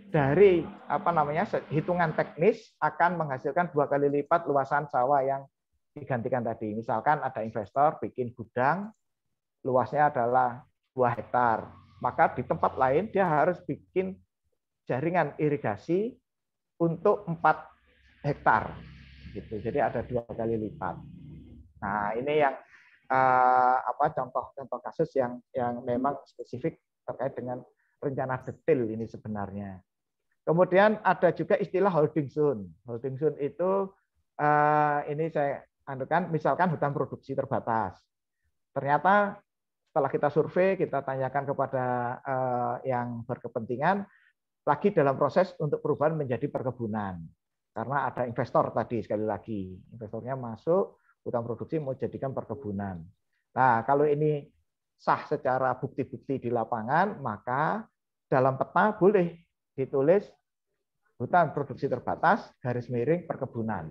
dari hitungan teknis akan menghasilkan 2 kali lipat luasan sawah yang digantikan tadi. Misalkan ada investor bikin gudang, luasnya adalah 2 hektar. Maka di tempat lain dia harus bikin jaringan irigasi untuk 4 hektar. Gitu. Jadi ada 2 kali lipat. Nah, ini yang contoh-contoh kasus yang memang spesifik terkait dengan rencana detail ini sebenarnya. Kemudian ada juga istilah holding zone. Holding zone itu ini saya anukan, misalkan hutan produksi terbatas. Ternyata setelah kita survei, kita tanyakan kepada yang berkepentingan, lagi dalam proses untuk perubahan menjadi perkebunan. Karena ada investor tadi, sekali lagi. Investornya masuk, hutan produksi mau jadikan perkebunan. Nah, kalau ini sah secara bukti-bukti di lapangan, maka dalam peta boleh ditulis hutan produksi terbatas, garis miring perkebunan.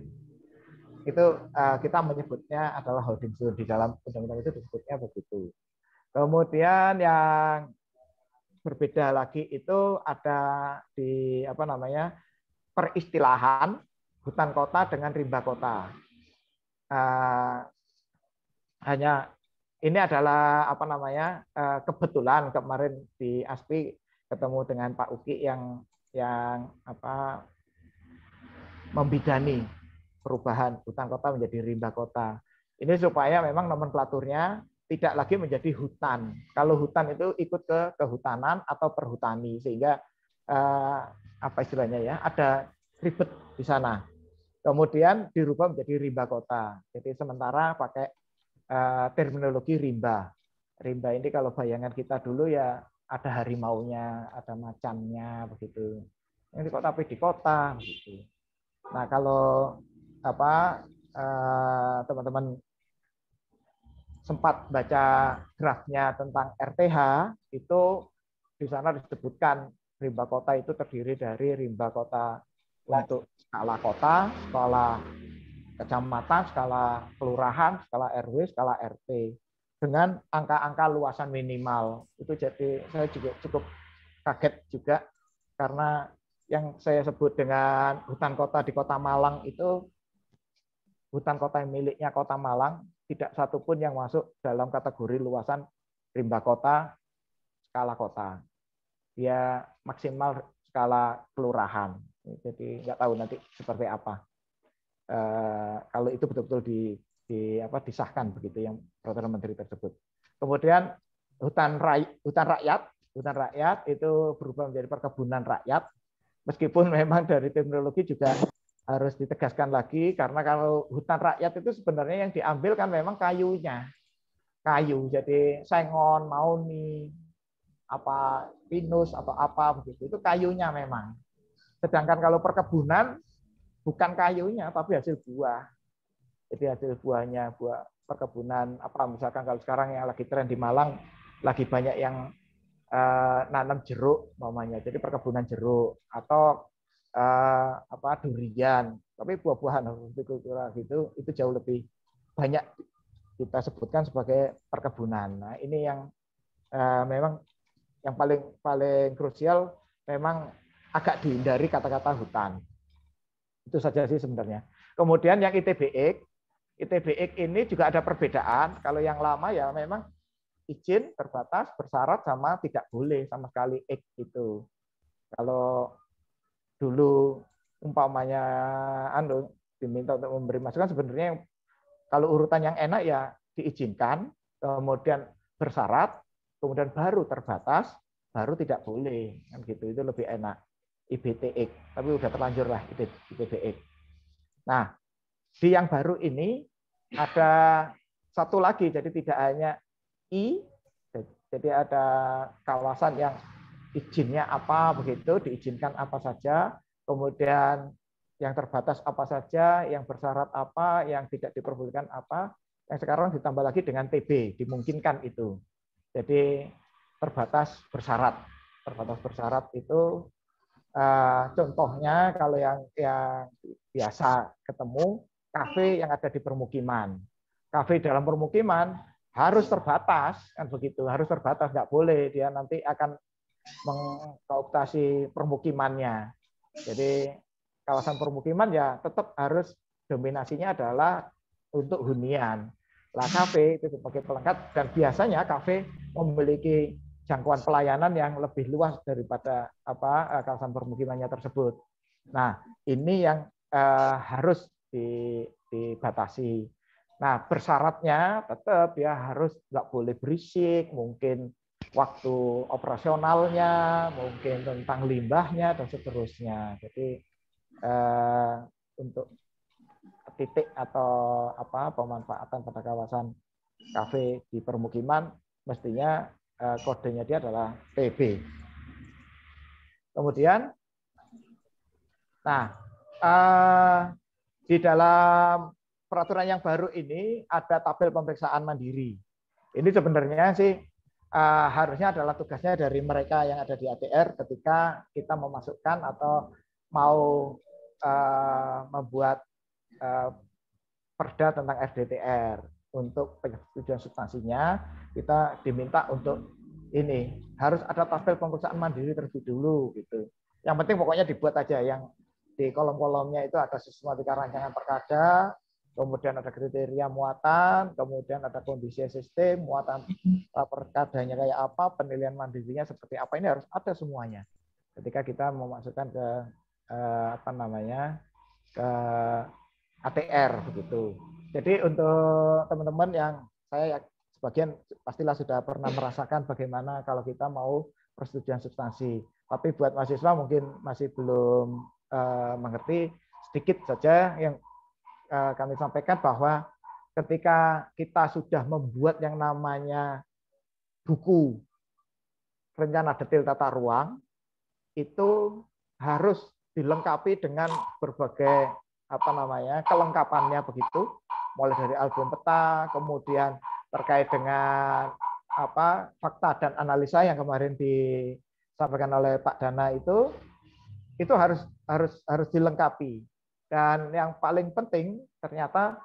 Itu kita menyebutnya adalah holding zone. Di dalam undang-undang itu disebutnya begitu. Kemudian yang berbeda lagi itu ada di peristilahan hutan kota dengan rimba kota. Hanya ini adalah kebetulan kemarin di ASPI ketemu dengan Pak Uki yang membidani perubahan hutan kota menjadi rimba kota. Ini supaya memang nomenklaturnya tidak lagi menjadi hutan. Kalau hutan itu ikut ke kehutanan atau perhutani, sehingga ada ribet di sana. Kemudian dirubah menjadi rimba kota. Jadi sementara pakai terminologi rimba. Rimba ini kalau bayangan kita dulu ya ada harimaunya, ada macannya begitu. Ini tapi di kota begitu. Nah, kalau teman-teman sempat baca draftnya tentang RTH, itu di sana disebutkan rimba kota itu terdiri dari rimba kota untuk skala kota, skala kecamatan, skala kelurahan, skala RW, skala RT dengan angka-angka luasan minimal. Itu jadi saya juga cukup kaget juga karena yang saya sebut dengan hutan kota di Kota Malang itu hutan kota yang miliknya Kota Malang tidak satupun yang masuk dalam kategori luasan rimba kota skala kota. Dia maksimal skala kelurahan. Jadi nggak tahu nanti seperti apa. kalau itu betul-betul disahkan begitu yang peraturan menteri tersebut. Kemudian hutan rakyat itu berubah menjadi perkebunan rakyat, meskipun memang dari terminologi juga harus ditegaskan lagi, karena kalau hutan rakyat itu sebenarnya yang diambil kan memang kayunya, jadi sengon, mauni, pinus atau apa begitu, itu kayunya memang. Sedangkan kalau perkebunan bukan kayunya tapi hasil buah. Jadi hasil buahnya, buah perkebunan misalkan kalau sekarang yang lagi tren di Malang lagi banyak yang nanam jeruk namanya. Jadi perkebunan jeruk atau durian. Tapi buah-buahan hortikultura gitu itu jauh lebih banyak kita sebutkan sebagai perkebunan. Nah, ini yang memang yang paling krusial, memang agak dihindari kata-kata hutan. Itu saja sih sebenarnya. Kemudian yang ITBX ini juga ada perbedaan. Kalau yang lama ya memang izin terbatas, bersyarat, sama tidak boleh sama sekali itu. Kalau dulu umpamanya diminta untuk memberi masukan, sebenarnya kalau urutan yang enak ya diizinkan, kemudian bersyarat, kemudian baru terbatas, baru tidak boleh, kan gitu. Itu lebih enak. IBTX, tapi udah terlanjur lah ITBX. Nah, di yang baru ini ada satu lagi, jadi tidak hanya jadi ada kawasan yang izinnya apa begitu, diizinkan apa saja, kemudian yang terbatas apa saja, yang bersyarat apa, yang tidak diperbolehkan apa, yang sekarang ditambah lagi dengan TB, dimungkinkan itu. Jadi terbatas bersyarat. Terbatas bersyarat itu contohnya kalau yang biasa ketemu, kafe yang ada di permukiman. Kafe dalam permukiman harus terbatas, kan begitu, harus terbatas, nggak boleh dia nanti akan mengkooptasi permukimannya. Jadi kawasan permukiman ya tetap harus dominasinya adalah untuk hunian. Lah kafe itu sebagai pelengkap, dan biasanya kafe memiliki jangkauan pelayanan yang lebih luas daripada kawasan permukimannya tersebut. Nah, ini yang harus dibatasi. Nah, bersyaratnya tetap ya harus nggak boleh berisik, mungkin waktu operasionalnya, mungkin tentang limbahnya dan seterusnya. Jadi untuk titik atau pemanfaatan pada kawasan kafe di permukiman mestinya kodenya dia adalah TB. Kemudian, di dalam peraturan yang baru ini ada tabel pemeriksaan mandiri. Ini sebenarnya sih harusnya adalah tugasnya dari mereka yang ada di ATR ketika kita memasukkan atau mau membuat perda tentang RDTR. Untuk penyetujuan substansinya, kita diminta untuk ini harus ada tabel pemeriksaan mandiri terlebih dulu gitu. Yang penting pokoknya dibuat aja, yang di kolom-kolomnya itu ada sistematika rancangan perkada, kemudian ada kriteria muatan, kemudian ada kondisi sistem, muatan perkadanya kayak apa, penilaian mandirinya seperti apa, ini harus ada semuanya ketika kita memasukkan ke ke ATR begitu. Jadi untuk teman-teman yang saya sebagian pastilah sudah pernah merasakan bagaimana kalau kita mau persetujuan substansi. Tapi buat mahasiswa mungkin masih belum mengerti, sedikit saja yang kami sampaikan bahwa ketika kita sudah membuat yang namanya buku rencana detail tata ruang, itu harus dilengkapi dengan berbagai kelengkapannya begitu, mulai dari album peta, kemudian terkait dengan fakta dan analisa yang kemarin disampaikan oleh Pak Dana itu harus dilengkapi. Dan yang paling penting ternyata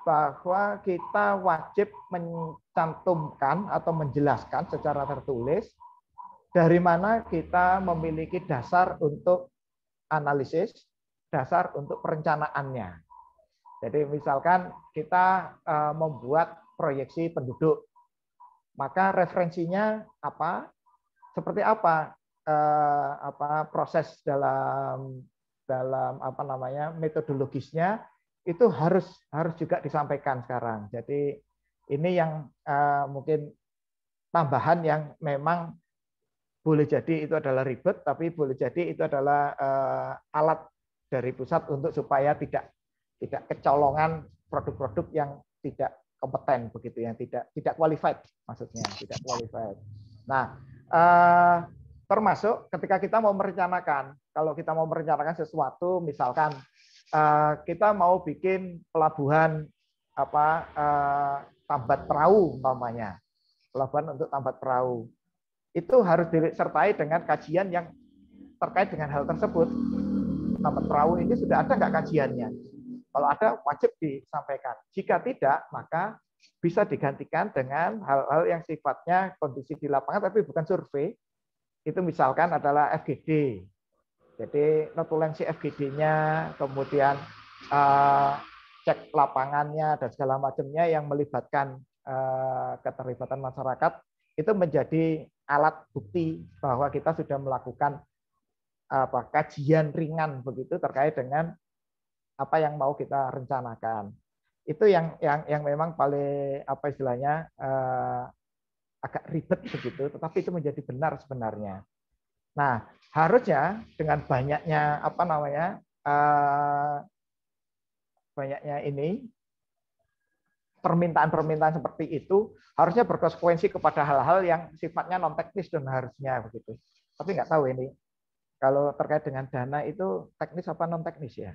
bahwa kita wajib mencantumkan atau menjelaskan secara tertulis dari mana kita memiliki dasar untuk analisis, dasar untuk perencanaannya. Jadi misalkan kita membuat proyeksi penduduk, maka referensinya apa, seperti apa proses dalam dalam apa namanya metodologisnya itu harus juga disampaikan sekarang. Jadi ini yang mungkin tambahan yang memang boleh jadi itu adalah ribet, tapi boleh jadi itu adalah alat dari pusat untuk supaya tidak kecolongan produk-produk yang tidak kompeten begitu, yang tidak qualified, maksudnya tidak qualified. Nah, termasuk ketika kita mau merencanakan, kalau kita mau merencanakan sesuatu, misalkan kita mau bikin pelabuhan tambat perahu umpamanya, pelabuhan untuk tambat perahu, itu harus disertai dengan kajian yang terkait dengan hal tersebut. Tambat perahu ini sudah ada nggak kajiannya? Kalau ada, wajib disampaikan. Jika tidak, maka bisa digantikan dengan hal-hal yang sifatnya kondisi di lapangan, tapi bukan survei. Itu misalkan adalah FGD. Jadi notulensi FGD-nya, kemudian cek lapangannya, dan segala macamnya yang melibatkan keterlibatan masyarakat, itu menjadi alat bukti bahwa kita sudah melakukan kajian ringan begitu terkait dengan apa yang mau kita rencanakan. Itu yang memang paling istilahnya agak ribet begitu, tetapi itu menjadi benar sebenarnya. Nah, harusnya dengan banyaknya banyaknya ini permintaan-permintaan seperti itu harusnya berkonsekuensi kepada hal-hal yang sifatnya non teknis dan harusnya begitu. Tapi nggak tahu ini kalau terkait dengan dana itu teknis apa non teknis ya.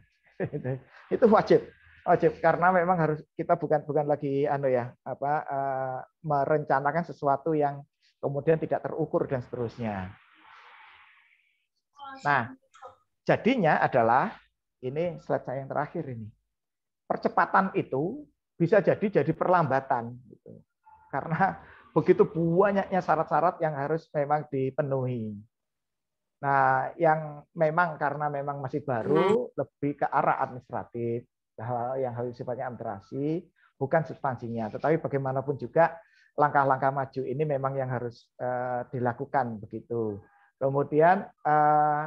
Itu wajib karena memang harus kita bukan lagi merencanakan sesuatu yang kemudian tidak terukur dan seterusnya. Nah, jadinya adalah ini slide saya yang terakhir ini. Percepatan itu bisa jadi perlambatan gitu. Karena begitu banyaknya syarat-syarat yang harus memang dipenuhi. Nah, yang memang karena memang masih baru, lebih ke arah administratif, yang harus sifatnya administrasi, bukan substansinya. Tetapi bagaimanapun juga langkah-langkah maju ini memang yang harus dilakukan begitu. Kemudian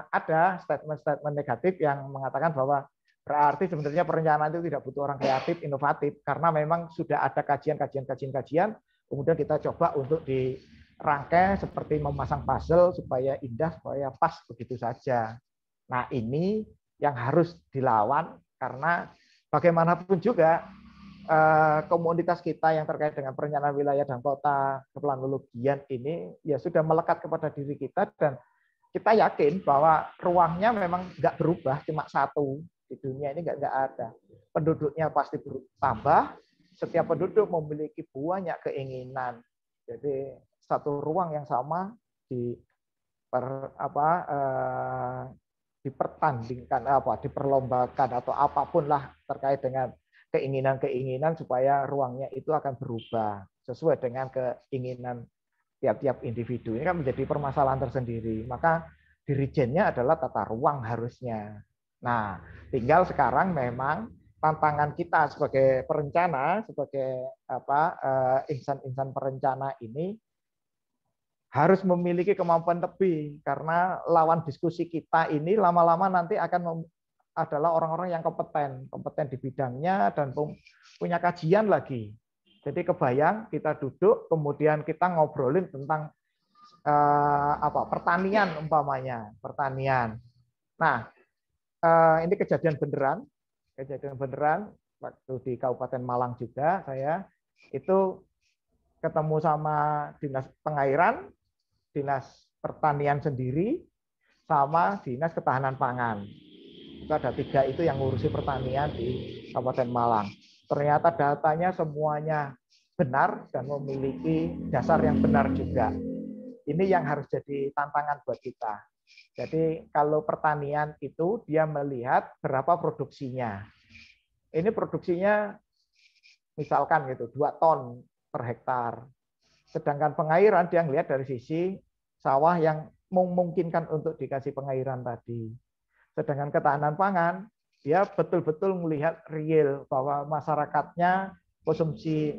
ada statement-statement negatif yang mengatakan bahwa berarti sebenarnya perencanaan itu tidak butuh orang kreatif, inovatif, karena memang sudah ada kajian, kemudian kita coba untuk dirangkai seperti memasang puzzle supaya indah, supaya pas begitu saja. Nah, ini yang harus dilawan karena bagaimanapun juga komunitas kita yang terkait dengan perencanaan wilayah dan kota, keplanologian ini ya sudah melekat kepada diri kita, dan kita yakin bahwa ruangnya memang nggak berubah, cuma satu. Di dunia ini nggak ada. Penduduknya pasti bertambah. Setiap penduduk memiliki banyak keinginan. Jadi satu ruang yang sama dipertandingkan, diperlombakan atau apapun lah terkait dengan keinginan-keinginan supaya ruangnya itu akan berubah sesuai dengan keinginan tiap-tiap individu. Ini kan menjadi permasalahan tersendiri. Maka dirijennya adalah tata ruang harusnya. Nah, tinggal sekarang memang tantangan kita sebagai perencana, sebagai insan-insan perencana ini harus memiliki kemampuan lebih, karena lawan diskusi kita ini lama-lama nanti akan adalah orang-orang yang kompeten di bidangnya dan punya kajian lagi. Jadi kebayang kita duduk kemudian kita ngobrolin tentang pertanian umpamanya, pertanian. Nah, ini kejadian beneran waktu di Kabupaten Malang juga, saya itu ketemu sama dinas pengairan, dinas pertanian sendiri, sama dinas ketahanan pangan. Itu ada 3 itu yang ngurusi pertanian di Kabupaten Malang. Ternyata datanya semuanya benar dan memiliki dasar yang benar juga. Ini yang harus jadi tantangan buat kita. Jadi kalau pertanian itu dia melihat berapa produksinya. Ini produksinya misalkan gitu 2 ton per hektar. Sedangkan pengairan dia melihat dari sisi sawah yang memungkinkan untuk dikasih pengairan tadi. Sedangkan ketahanan pangan dia betul-betul melihat real bahwa masyarakatnya, konsumsi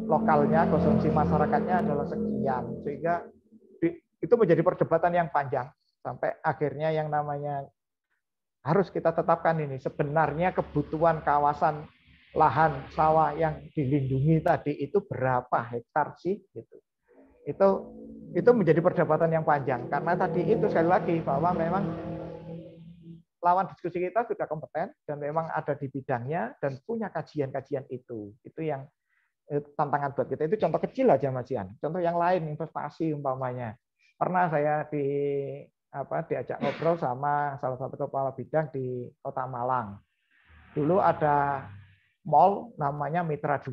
lokalnya, konsumsi masyarakatnya adalah sekian, sehingga itu menjadi perdebatan yang panjang sampai akhirnya yang namanya harus kita tetapkan ini. Sebenarnya kebutuhan kawasan lahan sawah yang dilindungi tadi itu berapa hektar sih? Gitu. Itu menjadi perdebatan yang panjang karena tadi itu sekali lagi bahwa memang lawan diskusi kita sudah kompeten dan memang ada di bidangnya dan punya kajian-kajian itu. Itu yang tantangan buat kita. Itu contoh kecil aja Mas Ian. Contoh yang lain investasi umpamanya. Pernah saya diajak ngobrol sama salah satu kepala bidang di Kota Malang. Dulu ada mall namanya Mitra 2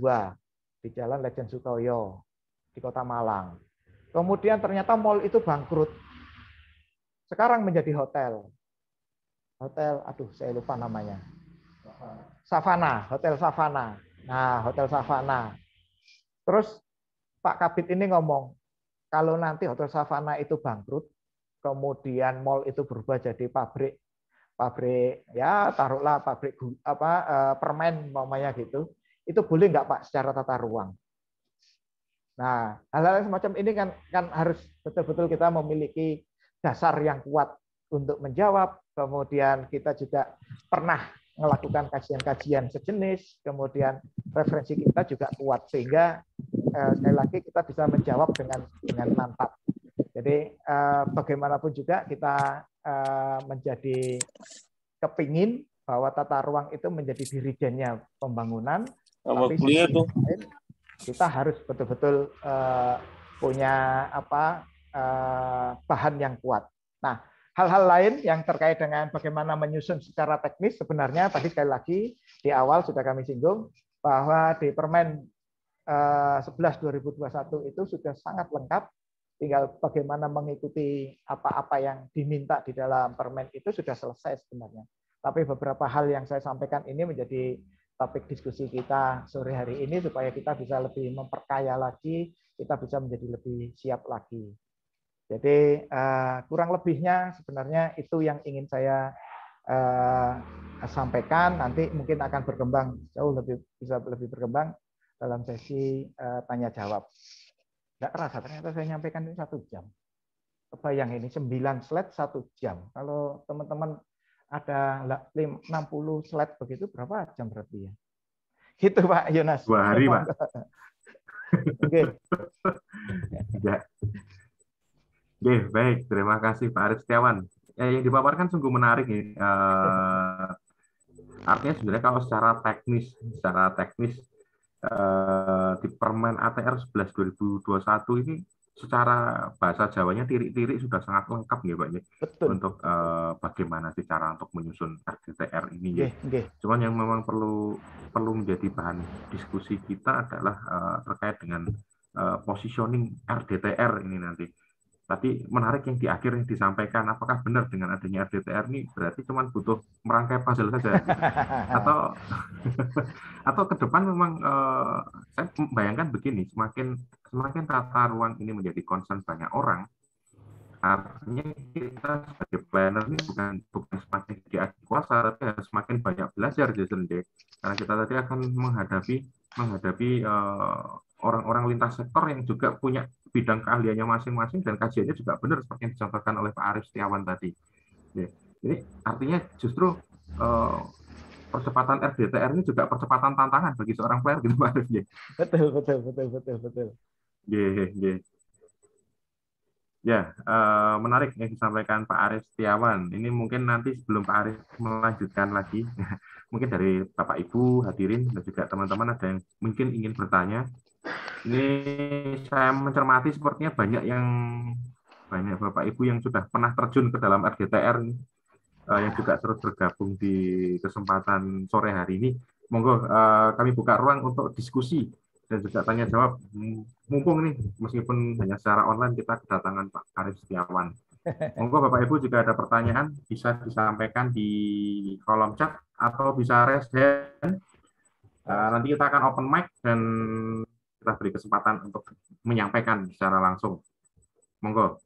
di Jalan Lejen Sutoyo di Kota Malang. Kemudian ternyata mall itu bangkrut. Sekarang menjadi hotel. Saya lupa namanya. Savana, Hotel Savana. Nah, Hotel Savana. Terus Pak Kabid ini ngomong, kalau nanti Hotel Savana itu bangkrut, kemudian mall itu berubah jadi pabrik ya taruhlah pabrik permen umpamanya gitu, itu boleh nggak Pak secara tata ruang? Nah, hal-hal semacam ini kan harus betul-betul kita memiliki dasar yang kuat untuk menjawab. Kemudian kita juga pernah melakukan kajian-kajian sejenis, kemudian referensi kita juga kuat sehingga sekali lagi kita bisa menjawab dengan mantap. Jadi bagaimanapun juga kita menjadi kepingin bahwa tata ruang itu menjadi dirijennya pembangunan, tapi kita harus betul-betul punya bahan yang kuat. Nah, hal-hal lain yang terkait dengan bagaimana menyusun secara teknis sebenarnya tadi sekali lagi di awal sudah kami singgung bahwa di Permen 11/2021 itu sudah sangat lengkap. Tinggal bagaimana mengikuti apa-apa yang diminta di dalam permen itu sudah selesai sebenarnya. Tapi beberapa hal yang saya sampaikan ini menjadi topik diskusi kita sore hari ini supaya kita bisa lebih memperkaya lagi, kita bisa menjadi lebih siap lagi. Jadi kurang lebihnya sebenarnya itu yang ingin saya sampaikan. Nanti mungkin akan berkembang bisa lebih berkembang dalam sesi tanya jawab. Nggak terasa, ternyata saya nyampaikan ini 1 jam. Kebayang ini 9 slide 1 jam. Kalau teman-teman ada 60 slide begitu, berapa jam berarti ya? Gitu Pak Yonas. 2 hari Pak. Oke. Ya. Oke, baik. Terima kasih Pak Arif Setiawan. Yang dipaparkan sungguh menarik ya. Artinya sebenarnya kalau secara teknis di Permen ATR 11/2021 ini secara bahasa Jawanya tirik-tirik sudah sangat lengkap ya Pak ya. Betul. Untuk bagaimana sih cara untuk menyusun RDTR ini ya. Okay. Cuman yang memang perlu menjadi bahan diskusi kita adalah terkait dengan positioning RDTR ini nanti. Tadi menarik yang di akhir yang disampaikan, apakah benar dengan adanya RDTR ini berarti cuma butuh merangkai puzzle saja gitu. atau ke depan memang saya membayangkan begini, semakin tata ruang ini menjadi concern banyak orang, artinya kita sebagai planner ini bukan semakin diadu kuasa, tapi harus semakin banyak belajar justru, karena kita tadi akan menghadapi orang-orang lintas sektor yang juga punya bidang keahliannya masing-masing dan kajiannya juga benar seperti yang disampaikan oleh Pak Arif Setiawan tadi. Ya. Jadi artinya justru percepatan RDTR ini juga percepatan tantangan bagi seorang player gitu Pak Arif. Betul. Ya, menarik yang disampaikan Pak Arif Setiawan. Ini mungkin nanti sebelum Pak Arif melanjutkan lagi, mungkin dari Bapak Ibu hadirin dan juga teman-teman ada yang mungkin ingin bertanya. Ini saya mencermati sepertinya banyak Bapak Ibu yang sudah pernah terjun ke dalam RDTR yang juga terus bergabung di kesempatan sore hari ini. Monggo kami buka ruang untuk diskusi dan juga tanya jawab. Mumpung nih meskipun hanya secara online kita kedatangan Pak Arif Setiawan. Monggo Bapak Ibu jika ada pertanyaan bisa disampaikan di kolom chat atau bisa raise hand. Nanti kita akan open mic dan kita beri kesempatan untuk menyampaikan secara langsung. Monggo.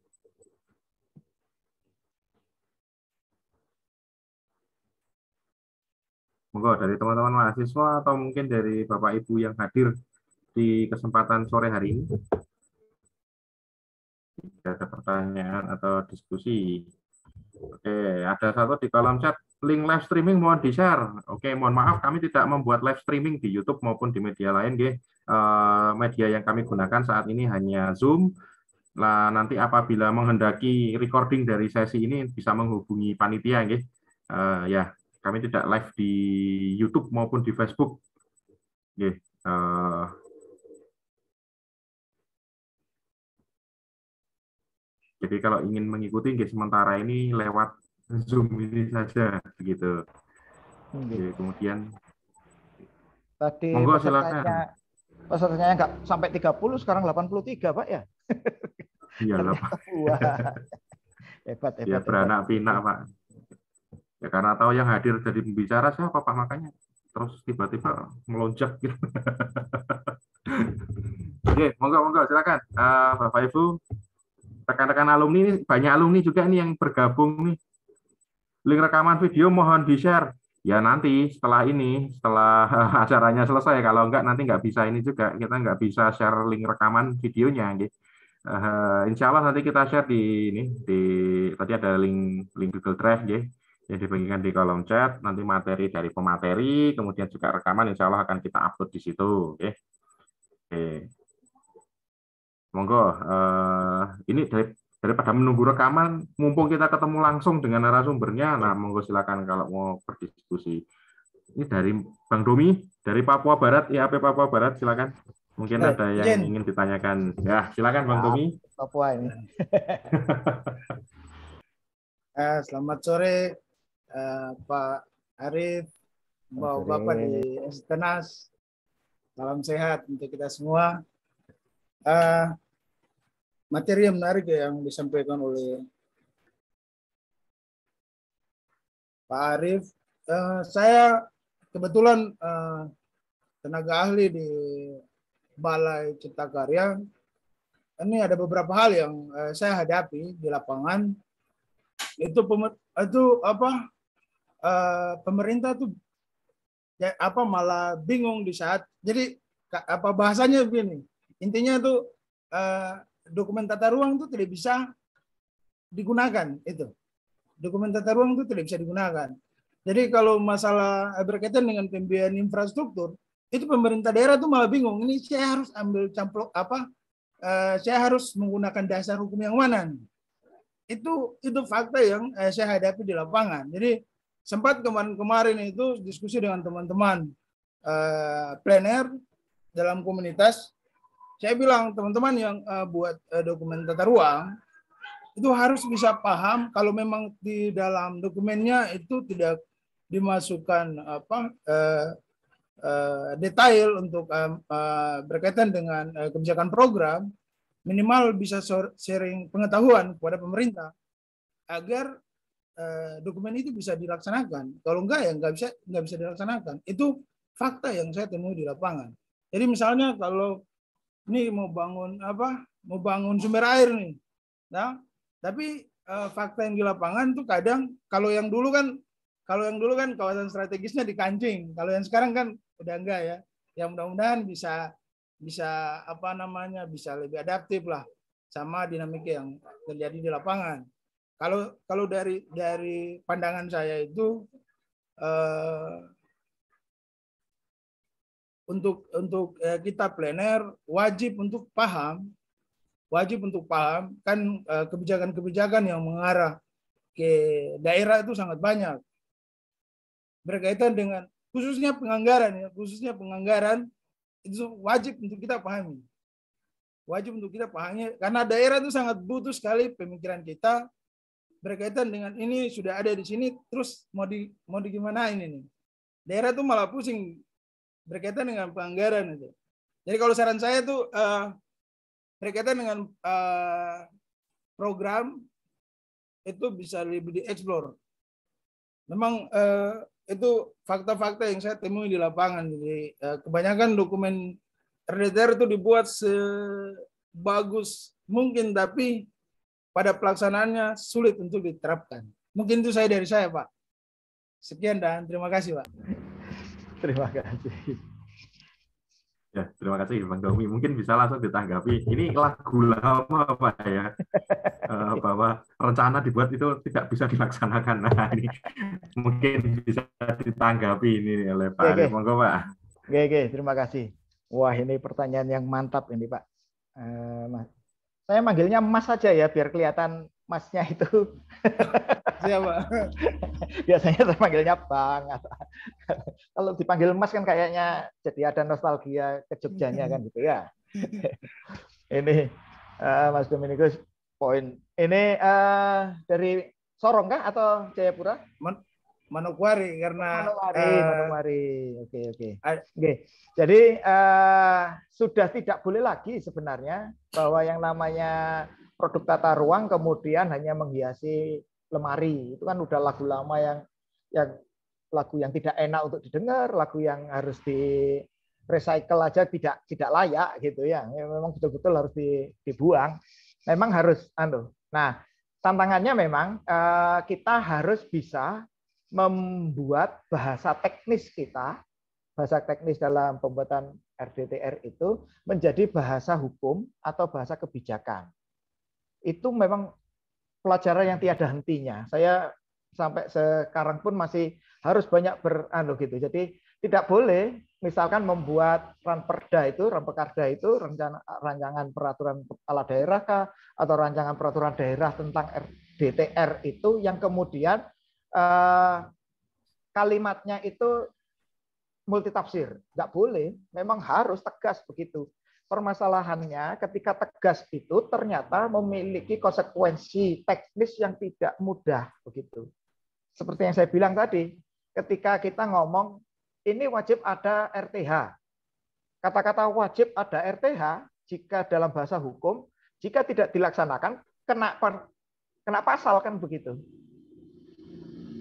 Monggo dari teman-teman mahasiswa atau mungkin dari Bapak Ibu yang hadir di kesempatan sore hari ini. Jika ada pertanyaan atau diskusi, Oke, ada satu di kolom chat, link live streaming mohon di-share. Oke, mohon maaf kami tidak membuat live streaming di YouTube maupun di media lain, nggih. Media yang kami gunakan saat ini hanya Zoom. Lah nanti apabila menghendaki recording dari sesi ini bisa menghubungi panitia, nggih. Ya, kami tidak live di YouTube maupun di Facebook. Nggih. Jadi kalau ingin mengikuti, sementara ini lewat Zoom ini saja, begitu. Kemudian, tadi monggo silakan. Pesertanya nggak sampai 30, sekarang 83, Pak ya? Iya, Pak. Hebat. Ya, beranak pinak, Pak. Ya karena tahu yang hadir jadi pembicara siapa, Pak, makanya terus tiba-tiba melonjak gitu. Oke, monggo silakan. Bapak Ibu, rekan-rekan alumni ini, banyak alumni juga nih yang bergabung nih. Link rekaman video mohon di-share. Ya nanti setelah acaranya selesai, kalau enggak nanti nggak bisa ini juga, kita nggak bisa share link rekaman videonya. Gitu. Insya Allah nanti kita share tadi ada link Google Drive ya, yang dibagikan di kolom chat. Nanti materi dari pemateri, kemudian juga rekaman insya Allah akan kita upload di situ. Oke. Monggo, ini daripada menunggu rekaman, mumpung kita ketemu langsung dengan narasumbernya, nah monggo silakan kalau mau berdiskusi. Ini dari Bang Domi, dari Papua Barat, IAP Papua Barat, silakan. Mungkin ada yang ingin ditanyakan. Ya, silakan Bang Domi. Papua ini. Selamat sore, Pak Arif, Bapak di Estenas. Salam sehat untuk kita semua. Materi yang menarik yang disampaikan oleh Pak Arif. Saya kebetulan tenaga ahli di Balai Cipta Karya. Ini ada beberapa hal yang saya hadapi di lapangan. Pemerintah tuh malah bingung di saat, jadi bahasanya begini, intinya tuh dokumen tata ruang itu tidak bisa digunakan. Dokumen tata ruang itu tidak bisa digunakan. Jadi kalau masalah berkaitan dengan pembiayaan infrastruktur, itu pemerintah daerah tuh malah bingung, ini saya harus ambil saya harus menggunakan dasar hukum yang mana. Itu fakta yang saya hadapi di lapangan. Jadi sempat kemarin itu diskusi dengan teman-teman plener dalam komunitas. Saya bilang teman-teman yang buat dokumen tata ruang itu harus bisa paham kalau memang di dalam dokumennya itu tidak dimasukkan detail untuk berkaitan dengan kebijakan program, minimal bisa sharing pengetahuan kepada pemerintah agar dokumen itu bisa dilaksanakan. Kalau enggak ya nggak bisa dilaksanakan. Itu fakta yang saya temui di lapangan. Jadi misalnya kalau ini mau bangun sumber air nih, nah, tapi fakta yang di lapangan tuh kadang kalau yang dulu kan kawasan strategisnya di Kancing, kalau yang sekarang kan udah enggak ya. Yang mudah-mudahan bisa bisa lebih adaptif lah sama dinamika yang terjadi di lapangan. Kalau dari pandangan saya itu untuk kita plener wajib untuk paham kan kebijakan-kebijakan yang mengarah ke daerah itu sangat banyak berkaitan dengan khususnya penganggaran itu wajib untuk kita pahami. Karena daerah itu sangat butuh sekali pemikiran kita berkaitan dengan ini sudah ada di sini terus mau di gimana ini nih. Daerah itu malah pusing berkaitan dengan penganggaran itu. Jadi kalau saran saya itu berkaitan dengan program itu bisa lebih dieksplor. Memang itu fakta-fakta yang saya temui di lapangan. Jadi kebanyakan dokumen RDTR itu dibuat sebagus mungkin, tapi pada pelaksanaannya sulit untuk diterapkan. Mungkin itu dari saya, Pak. Sekian dan terima kasih, Pak. Terima kasih. Ya, terima kasih Bang Domi. Mungkin bisa langsung ditanggapi. Ini lagu lama Pak ya, bahwa rencana dibuat itu tidak bisa dilaksanakan. Nah, ini mungkin bisa ditanggapi ini oleh Pak Oke, Arif. Monggo Pak. oke, terima kasih. Wah, ini pertanyaan yang mantap ini Pak. Mas. Saya manggilnya Mas saja ya, biar kelihatan Masnya itu. Siapa? Biasanya saya panggilnya Bang. Kalau dipanggil Mas kan kayaknya jadi ada nostalgia ke Jogjanya kan gitu ya. Ini Mas Dominikus poin. Ini dari Sorong kah atau Jayapura? Manokwari karena Manokwari. Oke. Jadi sudah tidak boleh lagi sebenarnya bahwa yang namanya produk tata ruang kemudian hanya menghiasi lemari. Itu kan udah lagu lama yang lagu yang tidak enak untuk didengar, lagu yang harus di recycle aja tidak layak gitu ya. Memang betul-betul harus dibuang. Memang harus Nah, tantangannya memang kita harus bisa membuat bahasa teknis kita, bahasa teknis dalam pembuatan RDTR itu menjadi bahasa hukum atau bahasa kebijakan. Itu memang pelajaran yang tiada hentinya. Saya sampai sekarang pun masih harus banyak gitu. Jadi tidak boleh misalkan membuat ranperda itu, rancangan peraturan kepala daerah kah, atau rancangan peraturan daerah tentang RDTR itu yang kemudian kalimatnya itu multitafsir. Nggak boleh, memang harus tegas begitu. Permasalahannya ketika tegas itu ternyata memiliki konsekuensi teknis yang tidak mudah begitu. Seperti yang saya bilang tadi, ketika kita ngomong ini wajib ada RTH. Kata-kata wajib ada RTH jika dalam bahasa hukum, jika tidak dilaksanakan kena pasal kan begitu.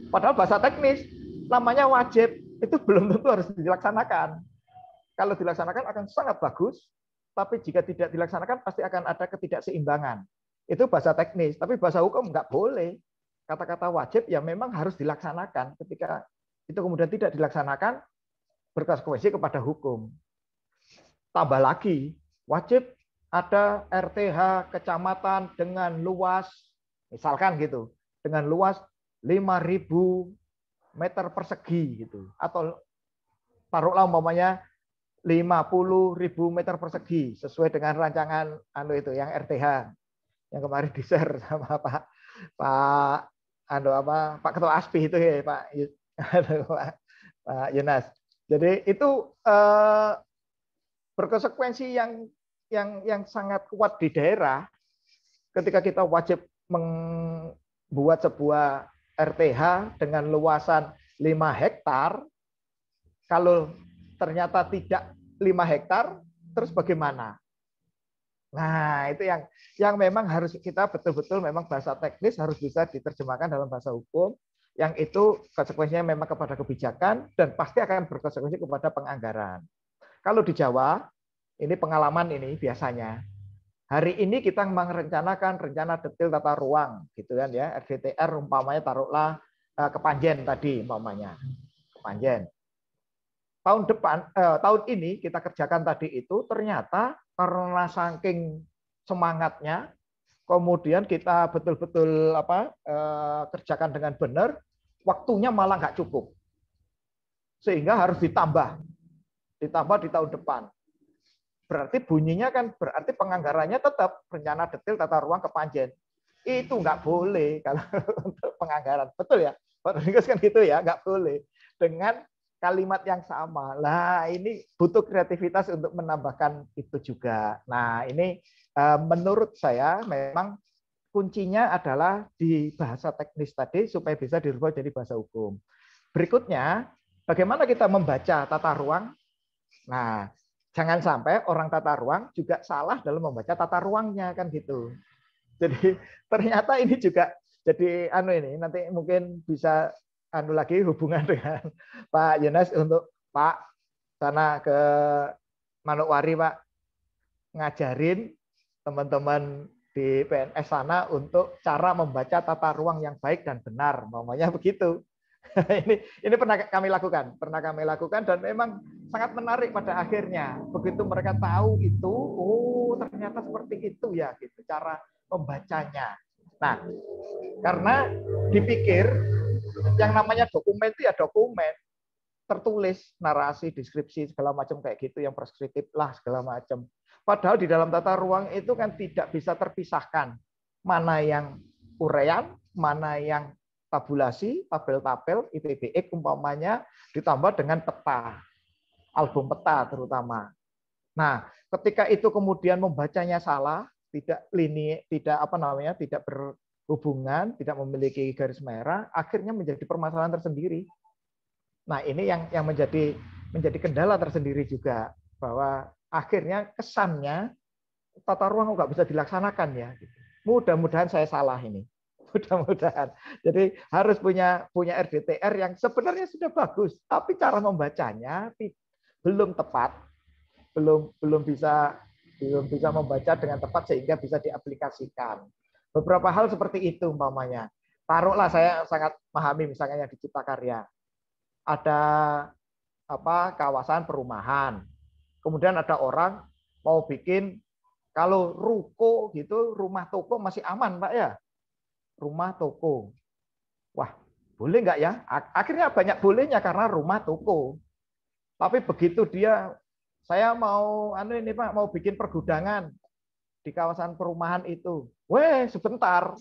Padahal bahasa teknis namanya wajib itu belum tentu harus dilaksanakan. Kalau dilaksanakan akan sangat bagus, tapi jika tidak dilaksanakan pasti akan ada ketidakseimbangan. Itu bahasa teknis, tapi bahasa hukum nggak boleh. Kata-kata wajib ya memang harus dilaksanakan. Ketika itu kemudian tidak dilaksanakan, berkonsekuensi kepada hukum. Tambah lagi, wajib ada RTH kecamatan dengan luas, misalkan gitu, dengan luas 5.000 meter persegi gitu, atau taruhlah umpamanya 50.000 meter persegi sesuai dengan rancangan itu yang RTH yang kemarin di-share sama Pak Ketua ASPI itu ya Pak Yunas. Jadi itu berkonsekuensi yang sangat kuat di daerah ketika kita wajib membuat sebuah RTH dengan luasan 5 hektar, kalau ternyata tidak 5 hektar, terus bagaimana? Nah, itu yang memang harus kita betul-betul memang bahasa teknis harus bisa diterjemahkan dalam bahasa hukum, yang itu konsekuensinya memang kepada kebijakan dan pasti akan berkonsekuensi kepada penganggaran. Kalau di Jawa, ini pengalaman ini biasanya. Hari ini kita merencanakan rencana detail tata ruang, gitu kan ya. RDTR umpamanya taruhlah Kepanjen tadi umpamanya. Kepanjen. Tahun ini kita kerjakan tadi itu ternyata karena saking semangatnya, kemudian kita betul-betul kerjakan dengan benar, waktunya malah nggak cukup. Sehingga harus ditambah di tahun depan. Berarti bunyinya kan berarti penganggarannya tetap rencana detail tata ruang Kepanjen. Itu nggak boleh kalau untuk penganggaran. Betul ya? Pak Domingus kan gitu ya, nggak boleh. Dengan kalimat yang sama. Nah, ini butuh kreativitas untuk menambahkan itu juga. Nah, ini menurut saya memang kuncinya adalah di bahasa teknis tadi supaya bisa dirubah jadi bahasa hukum. Berikutnya, bagaimana kita membaca tata ruang? Nah, jangan sampai orang tata ruang juga salah dalam membaca tata ruangnya kan gitu. Jadi ternyata ini juga jadi ini nanti mungkin bisa lagi hubungan dengan Pak Yunas untuk Pak sana ke Manokwari Pak ngajarin teman-teman di PNS sana untuk cara membaca tata ruang yang baik dan benar, namanya begitu. Ini pernah kami lakukan dan memang sangat menarik pada akhirnya. Begitu mereka tahu itu, oh ternyata seperti itu ya, gitu cara membacanya. Nah, karena dipikir yang namanya dokumen itu ya dokumen tertulis, narasi, deskripsi segala macam kayak gitu, yang preskriptif lah segala macam. Padahal di dalam tata ruang itu kan tidak bisa terpisahkan mana yang uraian, mana yang tabulasi, tabel-tabel, IPBX umpamanya, ditambah dengan peta, album peta terutama. Nah, ketika itu kemudian membacanya salah, tidak tidak berhubungan, tidak memiliki garis merah, akhirnya menjadi permasalahan tersendiri. Nah, ini yang menjadi kendala tersendiri juga, bahwa akhirnya kesannya tata ruang nggak bisa dilaksanakan ya. Mudah-mudahan saya salah ini. Mudah-mudahan. Jadi harus punya RDTR yang sebenarnya sudah bagus, tapi cara membacanya belum tepat, belum bisa membaca dengan tepat sehingga bisa diaplikasikan. Beberapa hal seperti itu umpamanya. Taruhlah saya sangat memahami misalnya yang di Cipta Karya. Ada kawasan perumahan. Kemudian ada orang mau bikin, kalau ruko gitu, rumah toko masih aman, Pak ya. Rumah toko. Wah, boleh nggak ya? Akhirnya banyak bolehnya karena rumah toko. Tapi begitu saya mau ini Pak, mau bikin pergudangan di kawasan perumahan itu. Weh, sebentar.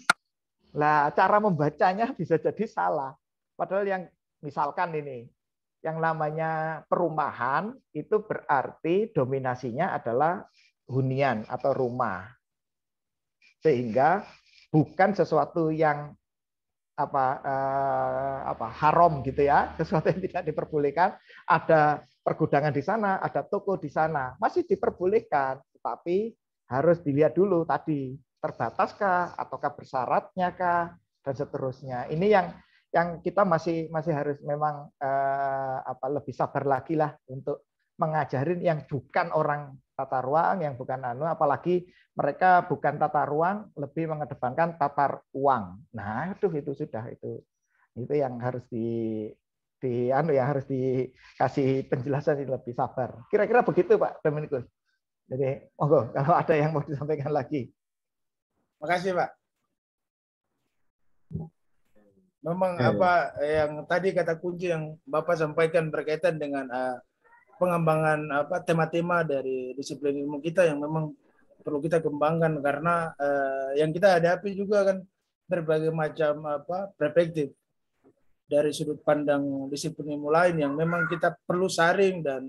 Lah, cara membacanya bisa jadi salah. Padahal yang misalkan ini, yang namanya perumahan itu berarti dominasinya adalah hunian atau rumah. Sehingga bukan sesuatu yang haram gitu ya, sesuatu yang tidak diperbolehkan. Ada pergudangan di sana, ada toko di sana, masih diperbolehkan, tetapi harus dilihat dulu tadi terbataskah ataukah bersyaratnya kah dan seterusnya. Ini yang kita masih harus memang lebih sabar lagi lah untuk mengajarin yang bukan orang tata ruang, yang bukan apalagi mereka bukan tata ruang, lebih mengedepankan tata uang. Nah, itu sudah itu yang harus harus dikasih penjelasan yang lebih sabar. Kira-kira begitu Pak Dominikus. Jadi, monggo kalau ada yang mau disampaikan lagi. Makasih Pak. Memang apa yang tadi kata kunci yang Bapak sampaikan berkaitan dengan pengembangan tema-tema dari disiplin ilmu kita yang memang perlu kita kembangkan, karena yang kita hadapi juga kan berbagai macam perspektif dari sudut pandang disiplin ilmu lain yang memang kita perlu saring, dan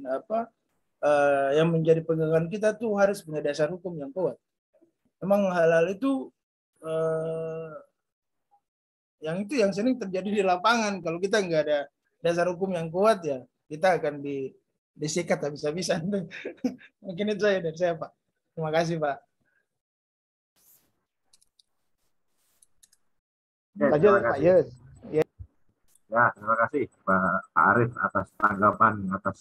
yang menjadi pegangan kita tuh harus punya dasar hukum yang kuat. Memang hal-hal itu yang sering terjadi di lapangan. Kalau kita nggak ada dasar hukum yang kuat ya kita akan disikat habis-habisan. Mungkin itu saya dari saya Pak. Terima kasih Pak. Lanjut Pak Yus. Ya, terima kasih Pak Arif atas tanggapan, atas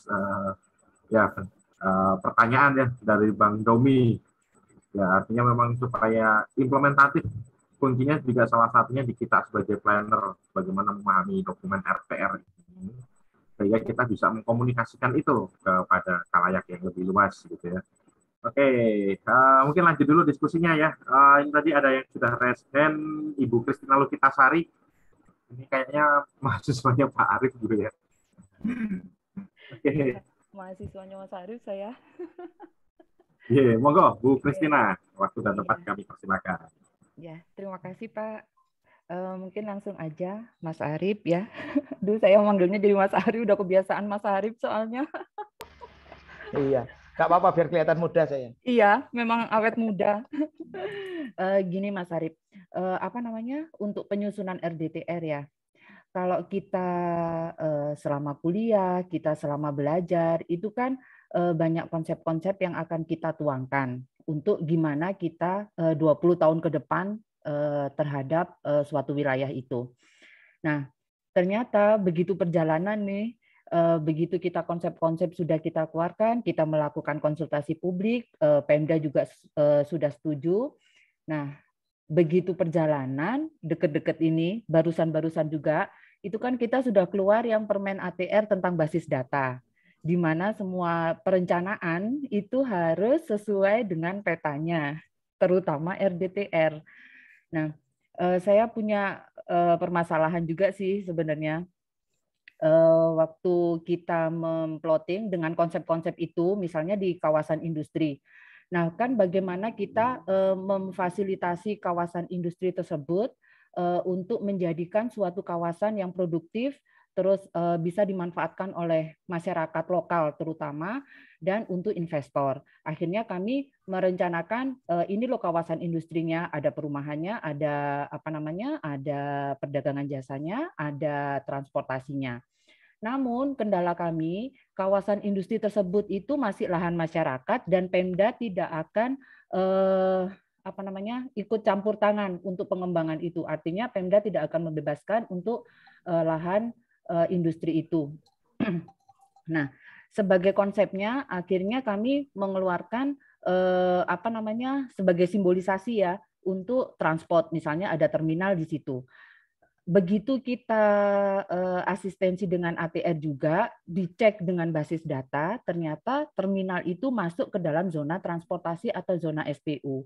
pertanyaan ya dari Bang Domi. Ya, artinya memang supaya implementatif, kuncinya juga salah satunya di kita sebagai planner, bagaimana memahami dokumen RTR ini, sehingga kita bisa mengkomunikasikan itu kepada khalayak yang lebih luas gitu ya. Oke, mungkin lanjut dulu diskusinya ya. Ini tadi ada yang sudah raise hand, Ibu Kristina Lukitasari. Ini kayaknya mahasiswanya Pak Arif gitu ya. Oke. Mahasiswanya Mas Arif saya. Iya, monggo Bu Kristina, waktu dan tempat kami persilakan. Ya, terima kasih Pak. Mungkin langsung aja Mas Arif ya. Duh, saya manggilnya jadi Mas Arif, udah kebiasaan Mas Arif soalnya. Iya, nggak apa-apa biar kelihatan muda saya. Iya, memang awet muda. Gini Mas Arif, untuk penyusunan RDTR ya. Kalau kita selama kuliah, kita selama belajar, itu kan banyak konsep-konsep yang akan kita tuangkan untuk gimana kita 20 tahun ke depan terhadap suatu wilayah itu. Nah, ternyata begitu perjalanan nih, begitu kita konsep-konsep sudah kita keluarkan, kita melakukan konsultasi publik, Pemda juga sudah setuju. Nah, begitu perjalanan, deket-deket ini, barusan juga, itu kan kita sudah keluar yang Permen ATR tentang basis data, di mana semua perencanaan itu harus sesuai dengan petanya, terutama RDTR. Nah, saya punya permasalahan juga sih sebenarnya. Waktu kita memplotting dengan konsep-konsep itu, misalnya di kawasan industri. Nah, kan bagaimana kita memfasilitasi kawasan industri tersebut untuk menjadikan suatu kawasan yang produktif, terus bisa dimanfaatkan oleh masyarakat lokal terutama, dan untuk investor. Akhirnya kami merencanakan ini loh kawasan industrinya, ada perumahannya, ada apa namanya, ada perdagangan jasanya, ada transportasinya. Namun kendala kami, kawasan industri tersebut itu masih lahan masyarakat dan Pemda tidak akan apa namanya, ikut campur tangan untuk pengembangan itu. Artinya Pemda tidak akan membebaskan untuk lahan industri itu. Nah, sebagai konsepnya akhirnya kami mengeluarkan apa namanya, sebagai simbolisasi ya untuk transport, misalnya ada terminal di situ. Begitu kita asistensi dengan ATR juga, dicek dengan basis data, ternyata terminal itu masuk ke dalam zona transportasi atau zona SPU.